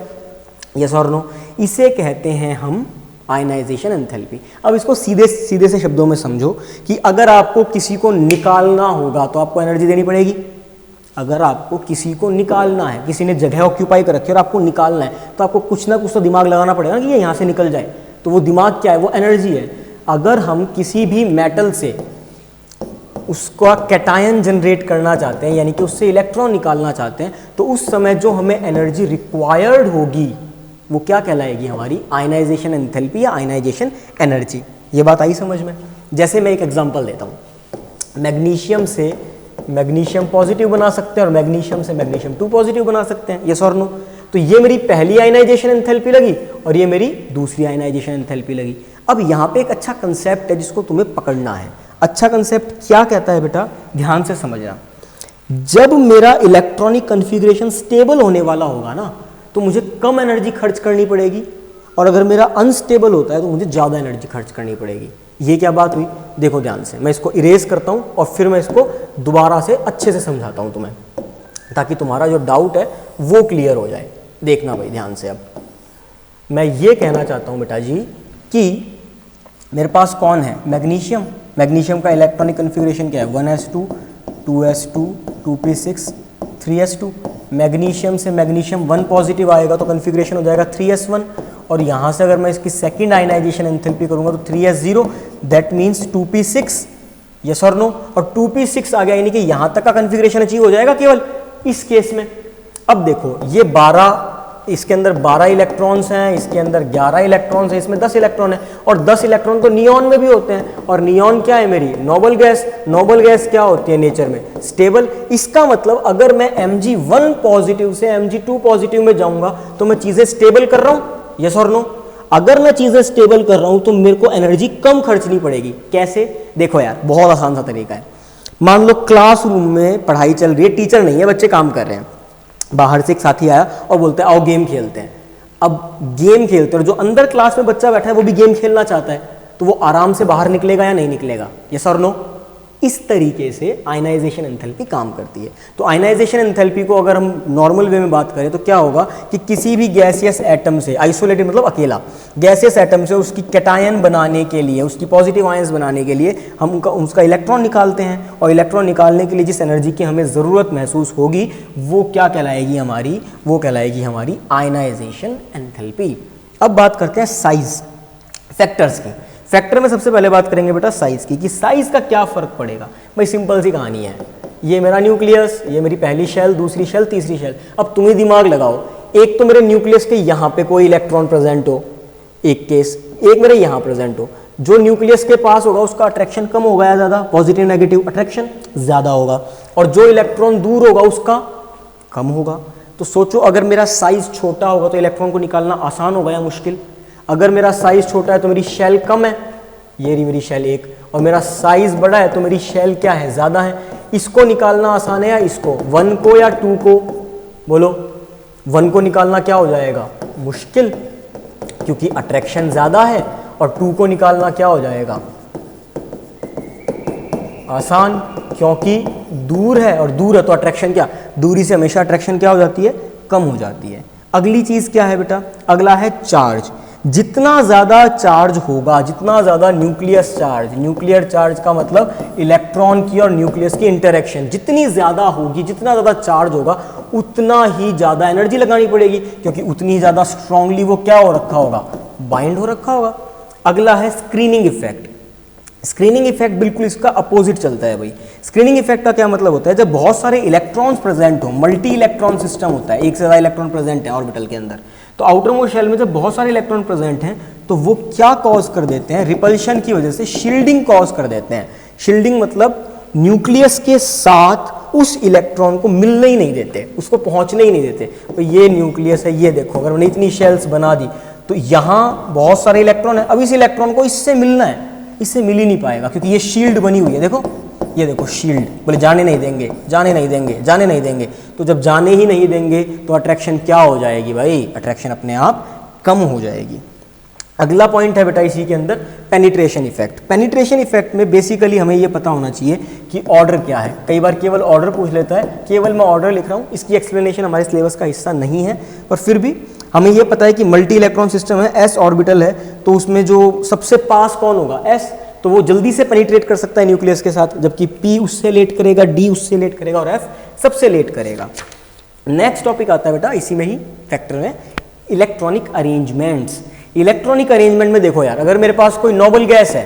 यस और नो? इसे कहते हैं हम आयनाइजेशन एंथैल्पी। अब इसको सीधे सीधे से शब्दों में समझो कि अगर आपको किसी को निकालना होगा तो आपको एनर्जी देनी पड़ेगी। अगर आपको किसी को निकालना है, किसी ने जगह ऑक्यूपाई कर रखी है और आपको निकालना है, तो आपको कुछ ना कुछ तो दिमाग लगाना पड़ेगा ना कि ये यहाँ से निकल जाए। तो वो दिमाग क्या है? वो एनर्जी है। अगर हम किसी भी मेटल से उसका कैटायन जनरेट करना चाहते हैं, यानी कि उससे इलेक्ट्रॉन निकालना चाहते हैं, तो उस समय जो हमें एनर्जी रिक्वायर्ड होगी वो क्या कहलाएगी? हमारी आयनाइजेशन एंथैल्पी या आयनाइजेशन एनर्जी। ये बात आई समझ में? जैसे मैं एक एग्जांपल देता हूँ, मैग्नीशियम से मैग्नीशियम पॉजिटिव बना सकते हैं और मैग्नीशियम से मैग्नीशियम 2 पॉजिटिव बना सकते हैं। यस और नो? तो ये मेरी पहली आयनाइजेशन एंथैल्पी लगी और ये मेरी दूसरी आयनाइजेशन एंथैल्पी लगी। अब यहाँ पे एक अच्छा कंसेप्ट है जिसको तुम्हें पकड़ना है। अच्छा कंसेप्ट क्या कहता है बेटा? ध्यान से समझना। जब मेरा इलेक्ट्रॉनिक कन्फिग्रेशन स्टेबल होने वाला होगा ना, तो मुझे कम एनर्जी खर्च करनी पड़ेगी, और अगर मेरा अनस्टेबल होता है तो मुझे ज़्यादा एनर्जी खर्च करनी पड़ेगी। ये क्या बात हुई? देखो ध्यान से, मैं इसको इरेज करता हूँ और फिर मैं इसको दोबारा से अच्छे से समझाता हूँ तुम्हें, ताकि तुम्हारा जो डाउट है वो क्लियर हो जाए। देखना भाई ध्यान से। अब मैं ये कहना चाहता हूँ बेटा जी कि मेरे पास कौन है? मैग्नीशियम। मैग्नीशियम का इलेक्ट्रॉनिक कन्फिग्रेशन क्या है? 1s2 2s2 2p6 3s2। Magnesium से मैग्नीशियम 1 पॉजिटिव आएगा तो कन्फिग्रेशन हो जाएगा 3s1, और यहाँ से अगर मैं इसकी सेकंड आयनाइजेशन एंथैल्पी करूँगा तो 3s0, that means 2p6। Yes और नो? और 2p6 आ गया, यानी कि यहाँ तक का कन्फिग्रेशन अचीव हो जाएगा केवल इस केस में। अब देखो ये 12, इसके अंदर 12 इलेक्ट्रॉन्स हैं, इसके अंदर 11 इलेक्ट्रॉन्स हैं, इसमें 10 इलेक्ट्रॉन है, और 10 इलेक्ट्रॉन तो नियॉन में भी होते हैं, और नियॉन क्या है? मेरी नोबल गैस। नोबल गैस क्या होती है नेचर में? स्टेबल। इसका मतलब अगर मैं Mg1 पॉजिटिव से Mg2 पॉजिटिव में जाऊंगा तो मैं चीजें स्टेबल कर रहा हूं। यस और नो? अगर मैं चीजें स्टेबल कर रहा हूं तो मेरे को एनर्जी कम खर्चनी पड़ेगी। कैसे? देखो यार, बहुत आसान सा तरीका है। मान लो क्लासरूम में पढ़ाई चल रही है, टीचर नहीं है, बच्चे काम कर रहे हैं, बाहर से एक साथी आया और बोलते हैं आओ गेम खेलते हैं। अब गेम खेलते हैं और जो अंदर क्लास में बच्चा बैठा है वो भी गेम खेलना चाहता है, तो वो आराम से बाहर निकलेगा या नहीं निकलेगा? यस और नो? इस तरीके से आयनाइजेशन एंथैल्पी काम करती है। तो आयनाइजेशन एंथैल्पी को अगर हम नॉर्मल वे में बात करें तो क्या होगा कि किसी भी गैसियस एटम से, आइसोलेटेड मतलब अकेला, गैसियस एटम से उसकी कैटायन बनाने के लिए, उसकी पॉजिटिव आयंस बनाने के लिए हम उसका इलेक्ट्रॉन निकालते हैं, और इलेक्ट्रॉन निकालने के लिए जिस एनर्जी की हमें ज़रूरत महसूस होगी वो क्या कहलाएगी? हमारी वो कहलाएगी हमारी आयनाइजेशन एंथैल्पी। अब बात करते हैं साइज, फैक्टर्स की। फैक्टर में सबसे पहले बात करेंगे बेटा साइज की, कि साइज का क्या फर्क पड़ेगा। भाई सिंपल सी कहानी है, ये मेरा न्यूक्लियस, ये मेरी पहली शेल, दूसरी शेल, तीसरी शेल। अब तुम ही दिमाग लगाओ, एक तो मेरे न्यूक्लियस के यहाँ पे कोई इलेक्ट्रॉन प्रेजेंट हो, एक केस, एक मेरे यहाँ प्रेजेंट हो, जो न्यूक्लियस के पास होगा उसका अट्रैक्शन कम होगा या ज़्यादा, पॉजिटिव नेगेटिव अट्रैक्शन ज़्यादा होगा, और जो इलेक्ट्रॉन दूर होगा उसका कम होगा। तो सोचो अगर मेरा साइज छोटा होगा तो इलेक्ट्रॉन को निकालना आसान होगा या मुश्किल। अगर मेरा साइज छोटा है तो मेरी शेल कम है, ये रही मेरी शेल एक, और मेरा साइज बड़ा है तो मेरी शेल क्या है, ज़्यादा है। इसको निकालना आसान है या इसको, 1 को या 2 को, बोलो 1 को निकालना क्या हो जाएगा, मुश्किल, क्योंकि अट्रैक्शन ज़्यादा है, और 2 को निकालना क्या हो जाएगा, आसान, क्योंकि दूर है, और दूर है तो अट्रैक्शन क्या, दूरी से हमेशा अट्रैक्शन क्या हो जाती है, कम हो जाती है। अगली चीज़ क्या है बेटा, अगला है चार्ज। जितना ज़्यादा चार्ज होगा, जितना ज़्यादा न्यूक्लियस चार्ज, न्यूक्लियर चार्ज का मतलब इलेक्ट्रॉन की और न्यूक्लियस की इंटरेक्शन जितनी ज़्यादा होगी, जितना ज़्यादा चार्ज होगा उतना ही ज़्यादा एनर्जी लगानी पड़ेगी, क्योंकि उतनी ही ज़्यादा स्ट्रांगली वो क्या हो रखा होगा, बाइंड हो रखा होगा। अगला है स्क्रीनिंग इफेक्ट। स्क्रीनिंग इफेक्ट बिल्कुल इसका अपोजिट चलता है भाई। स्क्रीनिंग इफेक्ट का क्या मतलब होता है, जब बहुत सारे इलेक्ट्रॉन्स प्रेजेंट हो, मल्टी इलेक्ट्रॉन सिस्टम होता है, एक से ज़्यादा इलेक्ट्रॉन प्रेजेंट है ऑर्बिटल के अंदर, तो आउटर मोस्ट शेल में जब बहुत सारे इलेक्ट्रॉन प्रेजेंट हैं तो वो क्या कॉज कर देते हैं, रिपल्शन की वजह से शील्डिंग कॉज कर देते हैं। शील्डिंग मतलब न्यूक्लियस के साथ उस इलेक्ट्रॉन को मिलने ही नहीं देते, उसको पहुंचने ही नहीं देते। तो ये न्यूक्लियस है, ये देखो, अगर मैंने इतनी शेल्स बना दी तो यहाँ बहुत सारे इलेक्ट्रॉन है, अब इस इलेक्ट्रॉन को इससे मिलना है, इससे मिल ही नहीं पाएगा, क्योंकि ये शील्ड बनी हुई है, देखो ये देखो शील्ड, बोले जाने नहीं देंगे, जाने नहीं देंगे, जाने नहीं देंगे। तो जब जाने ही नहीं देंगे तो अट्रैक्शन क्या हो जाएगी भाई, अट्रैक्शन अपने आप कम हो जाएगी। अगला पॉइंट है बेटा इसी के अंदर, पेनिट्रेशन इफेक्ट। पेनिट्रेशन इफेक्ट में बेसिकली हमें ये पता होना चाहिए कि ऑर्डर क्या है। कई बार केवल ऑर्डर पूछ लेता है, केवल मैं ऑर्डर लिख रहा हूँ, इसकी एक्सप्लेनेशन हमारे सिलेबस का हिस्सा नहीं है, पर फिर भी हमें ये पता है कि मल्टी इलेक्ट्रॉन सिस्टम है, एस ऑर्बिटल है, तो उसमें जो सबसे पास कौन होगा, एस, तो वो जल्दी से पेनिट्रेट कर सकता है न्यूक्लियस के साथ, जबकि पी उससे लेट करेगा, डी उससे लेट करेगा, और एफ सबसे लेट करेगा। नेक्स्ट टॉपिक आता है बेटा इसी में ही फैक्टर में, इलेक्ट्रॉनिक अरेंजमेंट्स। इलेक्ट्रॉनिक अरेंजमेंट में देखो यार, अगर मेरे पास कोई नोबल गैस है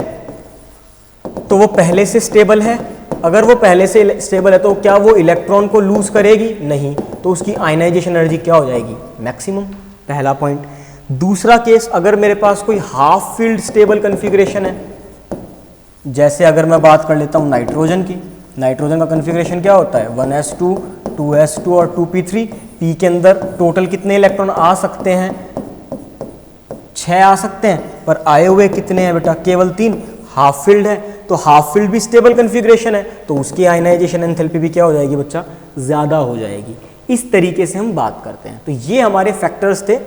तो वो पहले से स्टेबल है, अगर वो पहले से स्टेबल है तो क्या वो इलेक्ट्रॉन को लूज करेगी, नहीं, तो उसकी आयनाइजेशन एनर्जी क्या हो जाएगी, मैक्सिमम, पहला पॉइंट। दूसरा केस, अगर मेरे पास कोई हाफ फील्ड स्टेबल कन्फिग्रेशन है, जैसे अगर मैं बात कर लेता हूँ नाइट्रोजन की, नाइट्रोजन का कन्फिग्रेशन क्या होता है, 1s2 2s2 और 2p3, पी के अंदर टोटल कितने इलेक्ट्रॉन आ सकते हैं, 6 आ सकते हैं, पर आए हुए कितने हैं बेटा, केवल 3, हाफ फील्ड है, तो हाफ फील्ड भी स्टेबल कन्फिग्रेशन है, तो उसकी आयनाइजेशन एंथैल्पी भी क्या हो जाएगी बच्चा, ज़्यादा हो जाएगी। इस तरीके से हम बात करते हैं। तो ये हमारे फैक्टर्स थे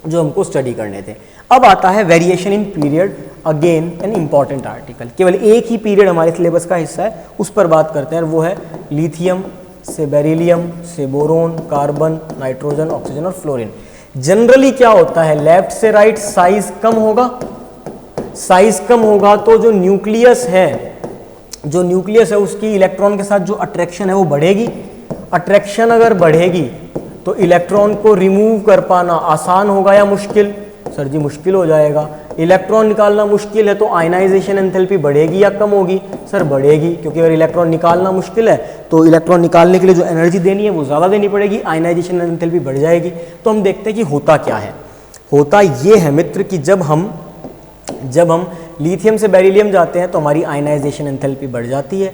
जो हमको स्टडी करने थे। अब आता है variation in period, again an important article, केवल एक ही पीरियड हमारे सिलेबस का हिस्सा है, उस पर बात करते हैं, वो है लिथियम से बेरिलियम से बोरोन, कार्बन, नाइट्रोजन, ऑक्सीजन और फ्लोरीन। जनरली क्या होता है, लेफ्ट से राइट साइज कम होगा, साइज कम होगा तो जो न्यूक्लियस है उसकी इलेक्ट्रॉन के साथ जो अट्रैक्शन है वो बढ़ेगी। अट्रैक्शन अगर बढ़ेगी तो इलेक्ट्रॉन को रिमूव कर पाना आसान होगा या मुश्किल, सर जी मुश्किल हो जाएगा। इलेक्ट्रॉन निकालना मुश्किल है तो आयनाइजेशन एंथैल्पी बढ़ेगी या कम होगी, सर बढ़ेगी, क्योंकि अगर इलेक्ट्रॉन निकालना मुश्किल है तो इलेक्ट्रॉन निकालने के लिए जो एनर्जी देनी है वो ज़्यादा देनी पड़ेगी, आयनाइजेशन एंथैल्पी बढ़ जाएगी। तो हम देखते हैं कि होता क्या है। होता ये है मित्र कि जब हम लिथियम से बेरिलियम जाते हैं तो हमारी आयनाइजेशन एंथैल्पी बढ़ जाती है,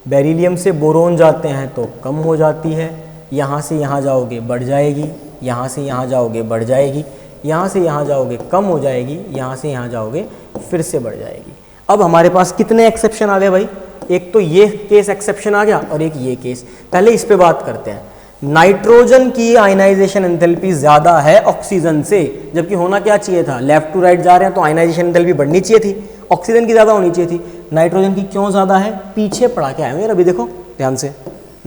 बेरिलियम से बोरोन जाते हैं तो कम हो जाती है, यहाँ से यहाँ जाओगे बढ़ जाएगी, यहाँ से यहाँ जाओगे बढ़ जाएगी, यहाँ से यहाँ जाओगे कम हो जाएगी, यहाँ से यहाँ जाओगे फिर से बढ़ जाएगी। अब हमारे पास कितने एक्सेप्शन आ गए भाई, एक तो ये केस एक्सेप्शन आ गया और एक ये केस। पहले इस पे बात करते हैं। नाइट्रोजन की आयनाइजेशन एंथैल्पी ज़्यादा है ऑक्सीजन से, जबकि होना क्या चाहिए था, लेफ्ट टू राइट जा रहे हैं तो आयनाइजेशन एंथैल्पी बढ़नी चाहिए थी, ऑक्सीजन की ज़्यादा होनी चाहिए थी। नाइट्रोजन की क्यों ज़्यादा है, पीछे पढ़ा के आए हैं अभी, देखो ध्यान से,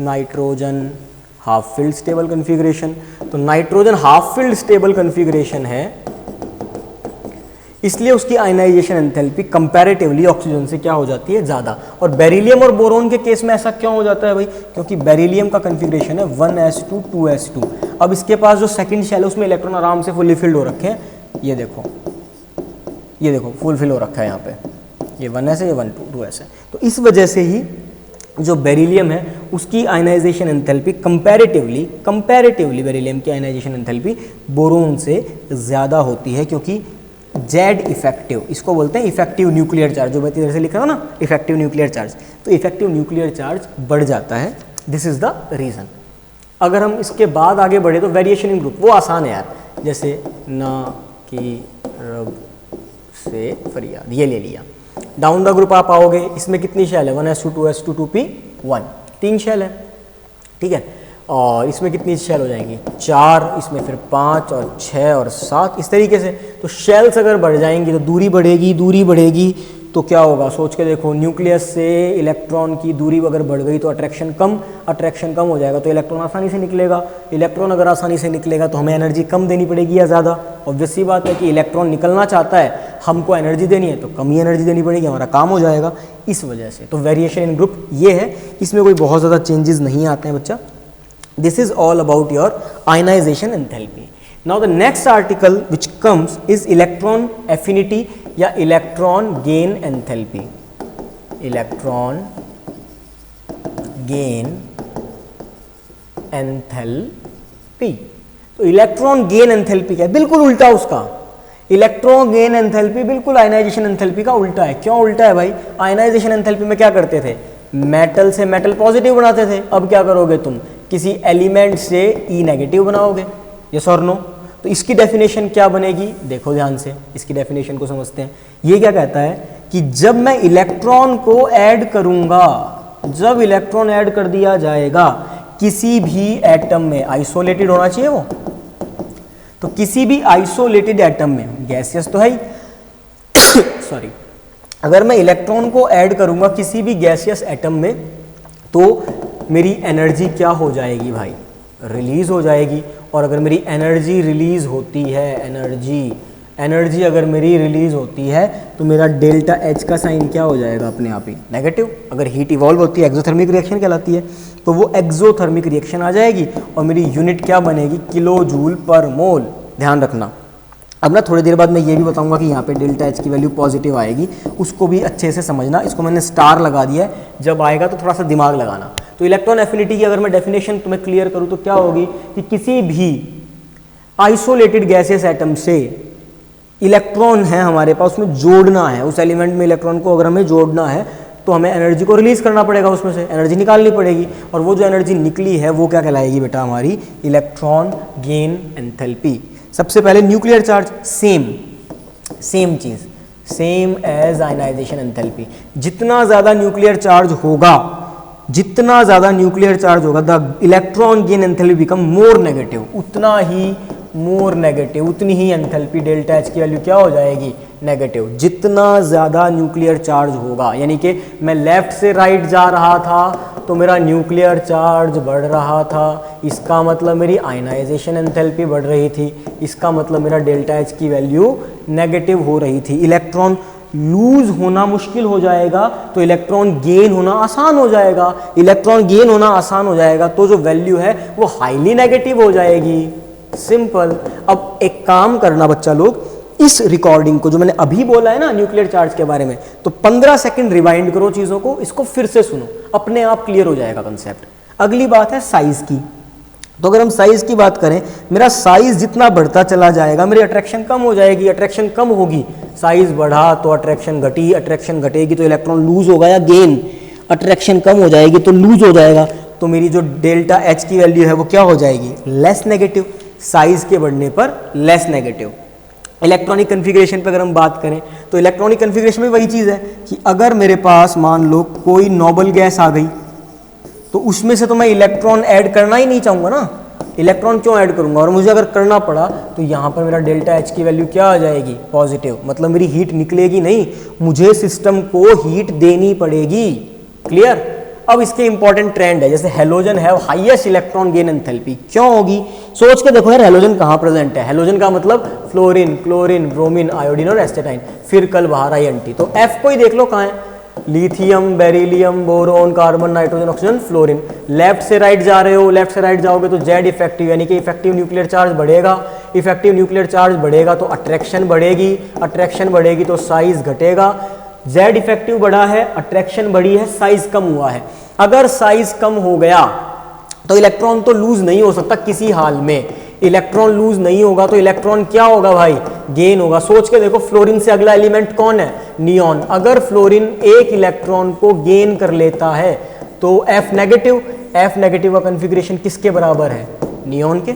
nitrogen half filled stable configuration, तो nitrogen half filled stable configuration है, इसलिए उसकी आयनाइजेशन एंथैल्पी कंपैरेटिवली ऑक्सीजन से क्या हो जाती है, ज़्यादा। और बेरिलियम और बोरोन के केस में ऐसा क्यों हो जाता है भाई, क्योंकि बेरिलियम का कन्फिग्रेशन है 1s2 2s2। अब इसके पास जो सेकंड शेल है उसमें इलेक्ट्रॉन आराम से फुली फिल्ड हो रखे हैं, ये देखो फुल फिल हो रखा है यहाँ पे, ये 1s है, ये 2s है। तो इस वजह से ही जो बेरिलियम है उसकी आयनाइजेशन एंथैल्पी कंपैरेटिवली बेरिलियम की आयनाइजेशन एंथैल्पी बोरोन से ज़्यादा होती है, क्योंकि जेड इफेक्टिव, इसको बोलते हैं इफेक्टिव न्यूक्लियर चार्ज, जो मैं इधर से लिख रहा हूँ ना इफेक्टिव न्यूक्लियर चार्ज, तो इफेक्टिव न्यूक्लियर चार्ज बढ़ जाता है। This is the reason. अगर हम इसके बाद आगे बढ़े तो वेरिएशन इन ग्रुप, वो आसान है यार, जैसे ना कि रब से फरियाद, ये ले लिया। डाउन द ग्रुप आप आओगे, इसमें कितनी शेल है, 1s2 2s2 2p1, 3 शेल है, ठीक है। और इसमें कितनी शेल हो जाएंगी, 4, इसमें फिर 5 और 6 और 7, इस तरीके से। तो शेल्स अगर बढ़ जाएंगी तो दूरी बढ़ेगी, दूरी बढ़ेगी तो क्या होगा, सोच के देखो, न्यूक्लियस से इलेक्ट्रॉन की दूरी अगर बढ़ गई तो अट्रैक्शन कम हो जाएगा, तो इलेक्ट्रॉन आसानी से निकलेगा। इलेक्ट्रॉन अगर आसानी से निकलेगा तो हमें एनर्जी कम देनी पड़ेगी या ज़्यादा। ऑब्वियस सी बात है कि इलेक्ट्रॉन निकलना चाहता है, हमको एनर्जी देनी है तो कम ही एनर्जी देनी पड़ेगी, हमारा काम हो जाएगा, इस वजह से। तो वेरिएशन इन ग्रुप ये है, इसमें कोई बहुत ज़्यादा चेंजेस नहीं आते हैं बच्चा। This is all about your ionization enthalpy. Now the next article which comes is electron affinity या electron gain enthalpy. Electron gain enthalpy. तो इलेक्ट्रॉन गेन एंथैल्पी क्या है, बिल्कुल उल्टा उसका। इलेक्ट्रॉन गेन एंथैल्पी बिल्कुल आयनाइजेशन एंथैल्पी का उल्टा है। क्यों उल्टा है भाई, आयनाइजेशन एंथैल्पी में क्या करते थे, मेटल से मेटल पॉजिटिव बनाते थे, अब क्या करोगे तुम, किसी एलिमेंट से ई नेगेटिव बनाओगे, यस और नो। तो इसकी डेफिनेशन क्या बनेगी, देखो ध्यान से, इसकी डेफिनेशन को समझते हैं। ये क्या कहता है कि जब मैं इलेक्ट्रॉन को ऐड करूंगा, जब इलेक्ट्रॉन ऐड कर दिया जाएगा किसी भी एटम में, आइसोलेटेड होना चाहिए वो, तो किसी भी आइसोलेटेड एटम में, गैसियस तो है ही सॉरी, अगर मैं इलेक्ट्रॉन को ऐड करूंगा किसी भी गैसियस एटम में तो मेरी एनर्जी क्या हो जाएगी भाई, रिलीज हो जाएगी। और अगर मेरी एनर्जी रिलीज होती है, एनर्जी अगर मेरी रिलीज होती है तो मेरा डेल्टा एच का साइन क्या हो जाएगा, अपने आप ही नेगेटिव। अगर हीट इवॉल्व होती है, एक्सोथर्मिक रिएक्शन कहलाती है, तो वो एक्सोथर्मिक रिएक्शन आ जाएगी और मेरी यूनिट क्या बनेगी, किलो जूल पर मोल। ध्यान रखना। अब ना थोड़ी देर बाद मैं ये भी बताऊंगा कि यहाँ पे डेल्टा एच की वैल्यू पॉजिटिव आएगी, उसको भी अच्छे से समझना। इसको मैंने स्टार लगा दिया है, जब आएगा तो थोड़ा सा दिमाग लगाना। तो इलेक्ट्रॉन एफिनिटी की अगर मैं डेफिनेशन तुम्हें क्लियर करूँ तो क्या होगी कि किसी भी आइसोलेटेड गैसियस एटम से इलेक्ट्रॉन है हमारे पास, उसमें जोड़ना है, उस एलिमेंट में इलेक्ट्रॉन को अगर हमें जोड़ना है तो हमें एनर्जी को रिलीज करना पड़ेगा, उसमें से एनर्जी निकालनी पड़ेगी। और वो जो एनर्जी निकली है वो क्या कहलाएगी बेटा, हमारी इलेक्ट्रॉन गेन एंथैल्पी। सबसे पहले न्यूक्लियर चार्ज, सेम चीज, सेम एज आयनाइजेशन एंथैल्पी। जितना ज़्यादा न्यूक्लियर चार्ज होगा, the electron gain enthalpy become more negative, उतना ही मोर नेगेटिव, उतनी ही एंथैल्पी डेल्टा एच की वैल्यू क्या हो जाएगी, नेगेटिव। जितना ज़्यादा न्यूक्लियर चार्ज होगा, यानी कि मैं लेफ्ट से राइट जा रहा था तो मेरा न्यूक्लियर चार्ज बढ़ रहा था, इसका मतलब मेरी आयनाइजेशन एंथैल्पी बढ़ रही थी, इसका मतलब मेरा डेल्टा एच की वैल्यू नेगेटिव हो रही थी। इलेक्ट्रॉन लूज होना मुश्किल हो जाएगा तो इलेक्ट्रॉन गेन होना आसान हो जाएगा, इलेक्ट्रॉन गेन होना आसान हो जाएगा तो जो वैल्यू है वो हाईली नेगेटिव हो जाएगी, सिंपल। अब एक काम करना बच्चा लोग, इस रिकॉर्डिंग को जो मैंने अभी बोला है ना न्यूक्लियर चार्ज के बारे में, तो 15 सेकंड रिवाइंड करो चीज़ों को, इसको फिर से सुनो, अपने आप क्लियर हो जाएगा कंसेप्ट। अगली बात है साइज की। तो अगर हम साइज की बात करें, मेरा साइज जितना बढ़ता चला जाएगा मेरी अट्रैक्शन कम हो जाएगी, अट्रैक्शन कम होगी, साइज बढ़ा तो अट्रैक्शन घटी, अट्रैक्शन घटेगी तो इलेक्ट्रॉन लूज होगा या गेन, अट्रैक्शन कम हो जाएगी तो लूज हो जाएगा, तो मेरी जो डेल्टा एच की वैल्यू है वो क्या हो जाएगी, लेस नेगेटिव। साइज के बढ़ने पर लेस नेगेटिव। इलेक्ट्रॉनिक कन्फिग्रेशन पर अगर हम बात करें तो इलेक्ट्रॉनिक कन्फिग्रेशन में वही चीज़ है कि अगर मेरे पास मान लो कोई नोबल गैस आ गई तो उसमें से तो मैं इलेक्ट्रॉन ऐड करना ही नहीं चाहूँगा ना, इलेक्ट्रॉन क्यों ऐड करूँगा, और मुझे अगर करना पड़ा तो यहाँ पर मेरा डेल्टा एच की वैल्यू क्या आ जाएगी, पॉजिटिव। मतलब मेरी हीट निकलेगी नहीं, मुझे सिस्टम को हीट देनी पड़ेगी, क्लियर। अब इसके इंपॉर्टेंट ट्रेंड है, जैसे हेलोजन है हाईएस्ट इलेक्ट्रॉन गेन एंथैल्पी, क्यों होगी, सोच के देखो यार हेलोजन कहाँ प्रेजेंट है। हेलोजन का मतलब फ्लोरीन, क्लोरीन, ब्रोमीन, आयोडीन और एस्टेटाइन, फिर कल बाहर आई एंटी। तो एफ को ही देख लो कहाँ है, lithium, beryllium, boron, carbon, nitrogen, oxygen, fluorine. Left से राइट जा रहे हो, लेफ्ट से राइट जाओगे तो जेड इफेक्टिव, यानी कि इफेक्टिव न्यूक्लियर चार्ज बढ़ेगा, इफेक्टिव न्यूक्लियर चार्ज बढ़ेगा तो अट्रैक्शन बढ़ेगी, अट्रैक्शन बढ़ेगी तो साइज घटेगा। जेड इफेक्टिव बढ़ा है, अट्रैक्शन बढ़ी है, साइज कम हुआ है। अगर साइज कम हो गया तो इलेक्ट्रॉन तो लूज नहीं हो सकता किसी हाल में, इलेक्ट्रॉन लूज नहीं होगा तो इलेक्ट्रॉन क्या होगा भाई, गेन होगा। सोच के देखो, फ्लोरीन से अगला एलिमेंट कौन है, नियॉन। अगर फ्लोरीन एक इलेक्ट्रॉन को गेन कर लेता है तो F नेगेटिव का कॉन्फ़िगरेशन किसके बराबर है, नियॉन के,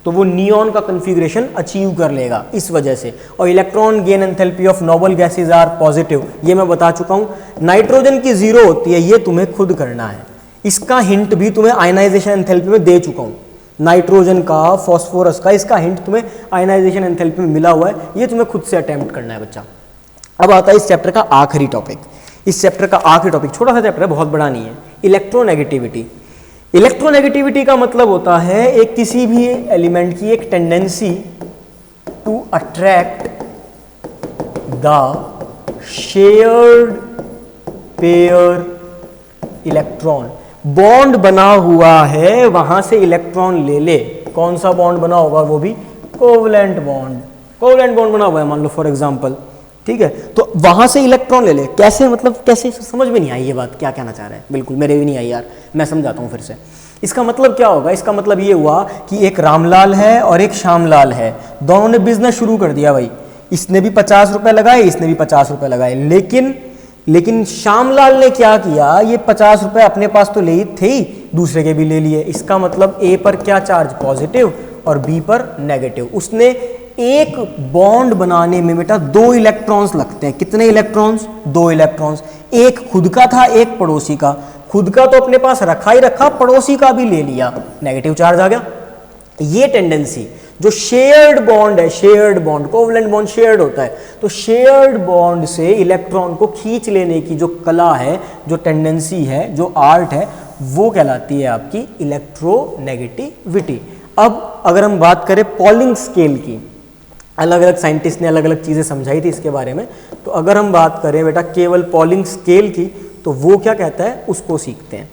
तो वो नियॉन का कॉन्फ़िगरेशन अचीव कर लेगा इस वजह से। और electron gain enthalpy of noble gases are positive, ये मैं बता चुका हूं। नाइट्रोजन की 0 होती है, ये तुम्हें खुद करना है। इसका हिंट भी तुम्हें आयनाइजेशन एंथैल्पी में दे चुका हूं। नाइट्रोजन का, फॉस्फोरस का, इसका हिंट तुम्हें आयनाइजेशन एंथैल्पी में मिला हुआ है, ये तुम्हें खुद से अटेम्प्ट करना है बच्चा। अब आता है इस चैप्टर का आखिरी टॉपिक। इस चैप्टर का आखिरी टॉपिक छोटा सा चैप्टर है, बहुत बड़ा नहीं है, इलेक्ट्रोनेगेटिविटी। इलेक्ट्रोनेगेटिविटी का मतलब होता है एक किसी भी एलिमेंट की एक tendency to attract the shared pair electron. Bond बना हुआ है, वहां से इलेक्ट्रॉन ले ले। कौन सा बॉन्ड बना होगा, वो भी कोवलेंट बॉन्ड। कोवलेंट बॉन्ड बना हुआ है मान लो फॉर एग्जांपल, ठीक है, तो वहां से इलेक्ट्रॉन ले ले। कैसे, मतलब कैसे, समझ में नहीं आई ये बात, क्या कहना चाह रहे हैं, बिल्कुल मेरे भी नहीं आई यार, मैं समझाता हूँ फिर से। इसका मतलब क्या होगा, इसका मतलब ये हुआ कि एक रामलाल है और एक श्यामलाल है, दोनों ने बिजनेस शुरू कर दिया भाई। इसने भी 50 रुपए लगाए, इसने भी 50 रुपए लगाए, लेकिन श्यामलाल ने क्या किया, ये 50 रुपए अपने पास तो ले ही थे ही, दूसरे के भी ले लिए। इसका मतलब ए पर क्या चार्ज, पॉजिटिव, और बी पर नेगेटिव। उसने एक बॉन्ड बनाने में बेटा 2 इलेक्ट्रॉन्स लगते हैं। कितने इलेक्ट्रॉन्स, 2 इलेक्ट्रॉन्स। एक खुद का था, एक पड़ोसी का। खुद का तो अपने पास रखा ही रखा, पड़ोसी का भी ले लिया, नेगेटिव चार्ज आ गया। ये टेंडेंसी जो शेयर्ड बॉन्ड है, shared bond, covalent bond shared होता है, तो शेयर्ड बॉन्ड से इलेक्ट्रॉन को खींच लेने की जो कला है, जो टेंडेंसी है, जो आर्ट है, वो कहलाती है आपकी इलेक्ट्रोनेगेटिविटी। अब अगर हम बात करें पॉलिंग स्केल की, अलग अलग साइंटिस्ट ने अलग अलग चीज़ें समझाई थी इसके बारे में, तो अगर हम बात करें बेटा केवल पॉलिंग स्केल की, तो वो क्या कहता है, उसको सीखते हैं।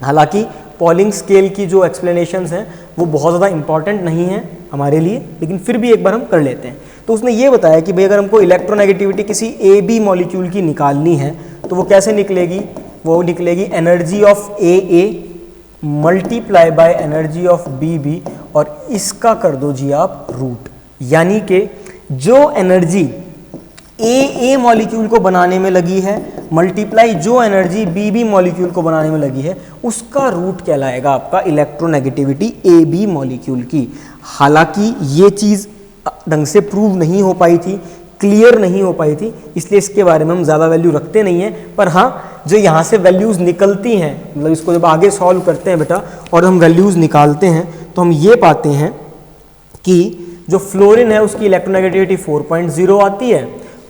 हालांकि पॉलिंग स्केल की जो एक्सप्लेनेशंस हैं वो बहुत ज़्यादा इंपॉर्टेंट नहीं है हमारे लिए, लेकिन फिर भी एक बार हम कर लेते हैं। तो उसने ये बताया कि भाई अगर हमको इलेक्ट्रोनेगेटिविटी किसी ए बी मॉलिक्यूल की निकालनी है तो वो कैसे निकलेगी, वो निकलेगी energy of A multiply by energy of B, और इसका कर दो जी आप रूट। यानी कि जो एनर्जी ए मॉलिक्यूल को बनाने में लगी है मल्टीप्लाई जो एनर्जी बी मॉलिक्यूल को बनाने में लगी है, उसका रूट कहलाएगा आपका इलेक्ट्रोनेगेटिविटी ए बी मॉलिक्यूल की। हालांकि ये चीज़ ढंग से प्रूव नहीं हो पाई थी, क्लियर नहीं हो पाई थी, इसलिए इसके बारे में हम ज़्यादा वैल्यू रखते नहीं हैं। पर हाँ, जो यहाँ से वैल्यूज़ निकलती हैं, मतलब इसको जब आगे सॉल्व करते हैं बेटा और हम वैल्यूज़ निकालते हैं, तो हम ये पाते हैं कि जो फ्लोरीन है उसकी इलेक्ट्रोनेगेटिविटी 4.0 आती है,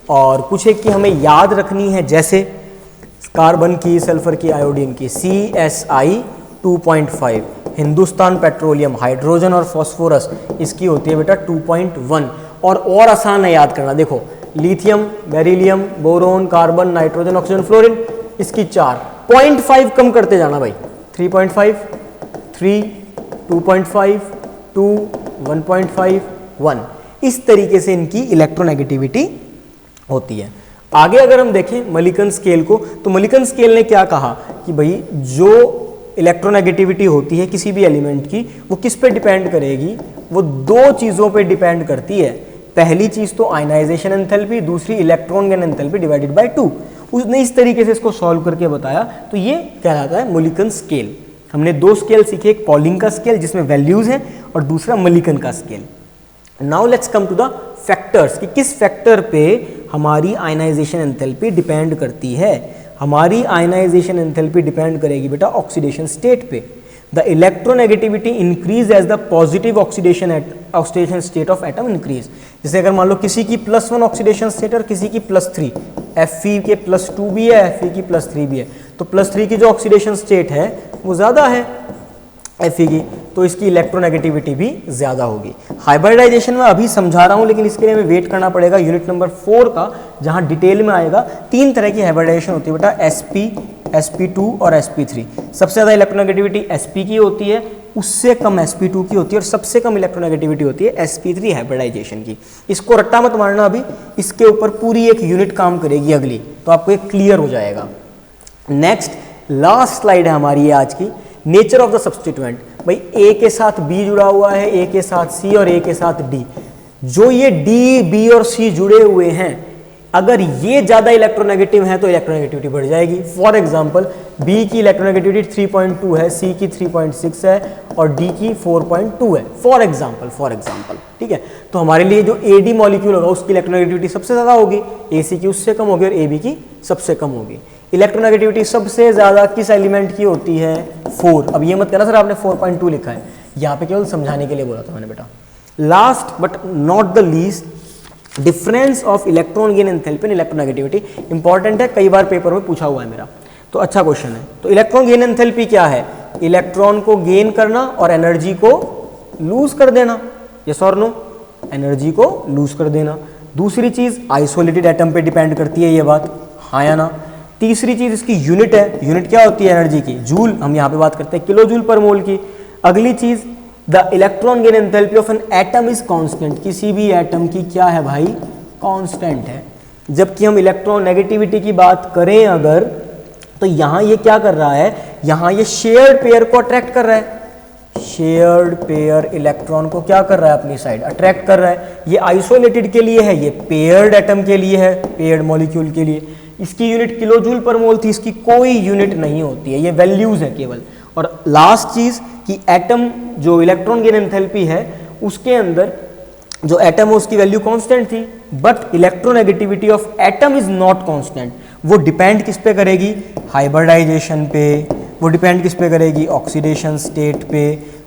और कुछ एक की हमें याद रखनी है, जैसे कार्बन की, सल्फर की, आयोडीन की, CSI 2.5, हिंदुस्तान पेट्रोलियम, हाइड्रोजन और फास्फोरस, इसकी होती है बेटा 2.1। और आसान है याद करना, देखो lithium, beryllium, boron, carbon, nitrogen, oxygen, fluorine, इसकी 4, 0.5 कम करते जाना भाई, 3.5, 3, 2.5, 2, 1.5, 1, इस तरीके से इनकी इलेक्ट्रोनेगेटिविटी होती है। आगे अगर हम देखें मलिकन स्केल को, तो मलिकन स्केल ने क्या कहा कि भाई जो इलेक्ट्रोनेगेटिविटी होती है किसी भी एलिमेंट की, वो किस पे डिपेंड करेगी, वो 2 चीज़ों पे डिपेंड करती है। पहली चीज़ तो आयनाइजेशन एंथैल्पी, दूसरी electron gain enthalpy divided by 2। उसने इस तरीके से इसको सॉल्व करके बताया, तो ये कहलाता है मलिकन स्केल। हमने 2 स्केल सीखे, एक पॉलिंग का स्केल जिसमें वैल्यूज हैं, और दूसरा मलिकन का scale. Now let's come to the factors कि किस फैक्टर पे हमारी आयनाइजेशन एंथैल्पी डिपेंड करती है। हमारी आयनाइजेशन एंथैल्पी डिपेंड करेगी बेटा ऑक्सीडेशन स्टेट पे। The electronegativity increase as the positive oxidation state of atom increase. जैसे अगर मान लो किसी की +1 ऑक्सीडेशन स्टेट और किसी की +3, Fe के +2 भी है, Fe की +3 भी है, तो +3 की जो ऑक्सीडेशन स्टेट है वो ज़्यादा है Fe की, तो इसकी इलेक्ट्रोनेगेटिविटी भी ज़्यादा होगी। हाइब्रिडाइजेशन में अभी समझा रहा हूँ, लेकिन इसके लिए हमें वेट करना पड़ेगा यूनिट नंबर 4 का, जहाँ डिटेल में आएगा। 3 तरह की हाइब्रिडाइजेशन होती है बेटा, sp, sp2 और sp3। सबसे ज़्यादा इलेक्ट्रोनेगेटिविटी sp की होती है, उससे कम sp2 की होती है, और सबसे कम इलेक्ट्रोनेगेटिविटी होती है sp3 हाइब्रिडाइजेशन की। इसको रट्टा मत मारना, अभी इसके ऊपर पूरी एक यूनिट काम करेगी अगली, तो आपको एक क्लियर हो जाएगा। नेक्स्ट लास्ट स्लाइड है हमारी ये आज की, नेचर ऑफ द सब्स्टिट्यूएंट। भाई ए के साथ बी जुड़ा हुआ है, ए के साथ सी और ए के साथ डी। जो ये डी, बी और सी जुड़े हुए हैं, अगर ये ज्यादा इलेक्ट्रोनेगेटिव है तो इलेक्ट्रोनेगेटिविटी बढ़ जाएगी। फॉर एग्जांपल बी की इलेक्ट्रोनेगेटिविटी 3.2 है, सी की 3.6 है और डी की 4.2 है। फॉर एग्जांपल, ठीक है। तो हमारे लिए जो एडी मॉलिक्यूल होगा उसकी इलेक्ट्रोनेगेटिविटी सबसे ज्यादा होगी, एसी की उससे कम होगी और एबी की सबसे कम होगी। इलेक्ट्रोनेगेटिविटी सबसे ज्यादा किस एलिमेंट की होती है? 4। अब ये मत कहना सर आपने 4.2 लिखा है, यहाँ पे केवल समझाने के लिए बोला था मैंने बेटा। Last but not the least, difference of electron gain enthalpy and electronegativity important है, कई बार पेपर में पूछा हुआ है मेरा, तो अच्छा क्वेश्चन है। तो इलेक्ट्रॉन गेन एंथैल्पी क्या है? इलेक्ट्रॉन को गेन करना और एनर्जी को लूज कर देना। यस और नो? एनर्जी को लूज कर देना। दूसरी चीज आइसोलेटेड एटम पे डिपेंड करती है ये बात, हाँ या ना? तीसरी चीज इसकी यूनिट है। यूनिट क्या होती है एनर्जी की? जूल। हम यहाँ पे बात करते हैं किलो जूल पर मोल की। अगली चीज, the electron gain enthalpy of an atom is constant. किसी भी एटम की क्या है भाई? कांस्टेंट है। जबकि हम इलेक्ट्रॉन नेगेटिविटी की बात करें अगर, तो यहां ये क्या कर रहा है? यहां ये शेयर्ड पेयर को अट्रैक्ट कर रहा है। शेयर्ड पेयर इलेक्ट्रॉन को क्या कर रहा है? अपनी साइड अट्रैक्ट कर रहा है। ये आइसोलेटेड के लिए है, ये पेयर्ड एटम के लिए है, पेयर्ड मॉलिक्यूल के लिए। इसकी यूनिट किलो जूल पर मोल थी, इसकी कोई यूनिट नहीं होती है, ये वैल्यूज है केवल। और लास्ट चीज कि एटम जो इलेक्ट्रॉन गेन एंथैल्पी है उसके अंदर जो एटम है उसकी वैल्यू कांस्टेंट थी, but electronegativity of atom is not constant. वो डिपेंड किस पे करेगी? हाइब्रिडाइजेशन पे। वो डिपेंड किस पे करेगी? ऑक्सीडेशन स्टेट पे।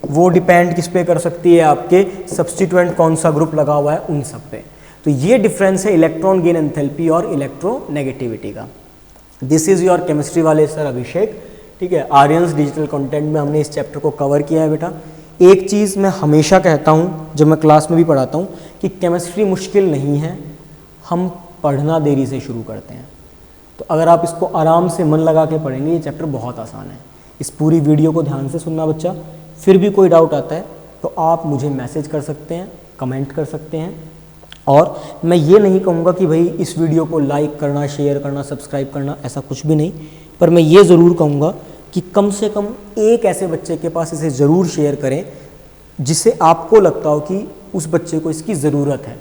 वो डिपेंड किस पे कर सकती है? आपके सब्स्टिट्यूएंट कौन सा ग्रुप लगा हुआ है उन सब पे। तो ये डिफरेंस है इलेक्ट्रॉन गेन एंथैल्पी और इलेक्ट्रोनेगेटिविटी का। दिस इज योर केमिस्ट्री वाले सर अभिषेक, ठीक है। आर्यंस डिजिटल कंटेंट में हमने इस चैप्टर को कवर किया है बेटा। एक चीज़ मैं हमेशा कहता हूँ जब मैं क्लास में भी पढ़ाता हूँ कि केमिस्ट्री मुश्किल नहीं है, हम पढ़ना देरी से शुरू करते हैं। तो अगर आप इसको आराम से मन लगा के पढ़ेंगे ये चैप्टर बहुत आसान है। इस पूरी वीडियो को ध्यान से सुनना बच्चा। फिर भी कोई डाउट आता है तो आप मुझे मैसेज कर सकते हैं, कमेंट कर सकते हैं। और मैं ये नहीं कहूँगा कि भाई इस वीडियो को लाइक करना, शेयर करना, सब्सक्राइब करना, ऐसा कुछ भी नहीं। पर मैं ये ज़रूर कहूँगा कि कम से कम एक ऐसे बच्चे के पास इसे ज़रूर शेयर करें जिससे आपको लगता हो कि उस बच्चे को इसकी ज़रूरत है,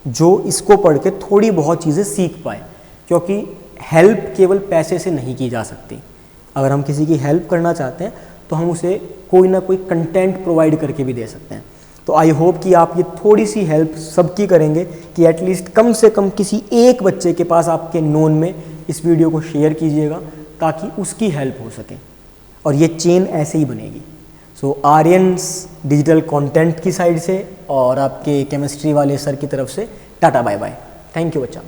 जो इसको पढ़ के थोड़ी बहुत चीज़ें सीख पाए। क्योंकि हेल्प केवल पैसे से नहीं की जा सकती। अगर हम किसी की हेल्प करना चाहते हैं तो हम उसे कोई ना कोई कंटेंट प्रोवाइड करके भी दे सकते हैं। तो आई होप कि आप ये थोड़ी सी हेल्प सबकी करेंगे कि एटलीस्ट कम से कम किसी एक बच्चे के पास आपके नोन में इस वीडियो को शेयर कीजिएगा ताकि उसकी हेल्प हो सके और ये चेन ऐसे ही बनेगी। सो आर्यंस डिजिटल कंटेंट की साइड से और आपके केमिस्ट्री वाले सर की तरफ से tata bye bye. Thank you बच्चा।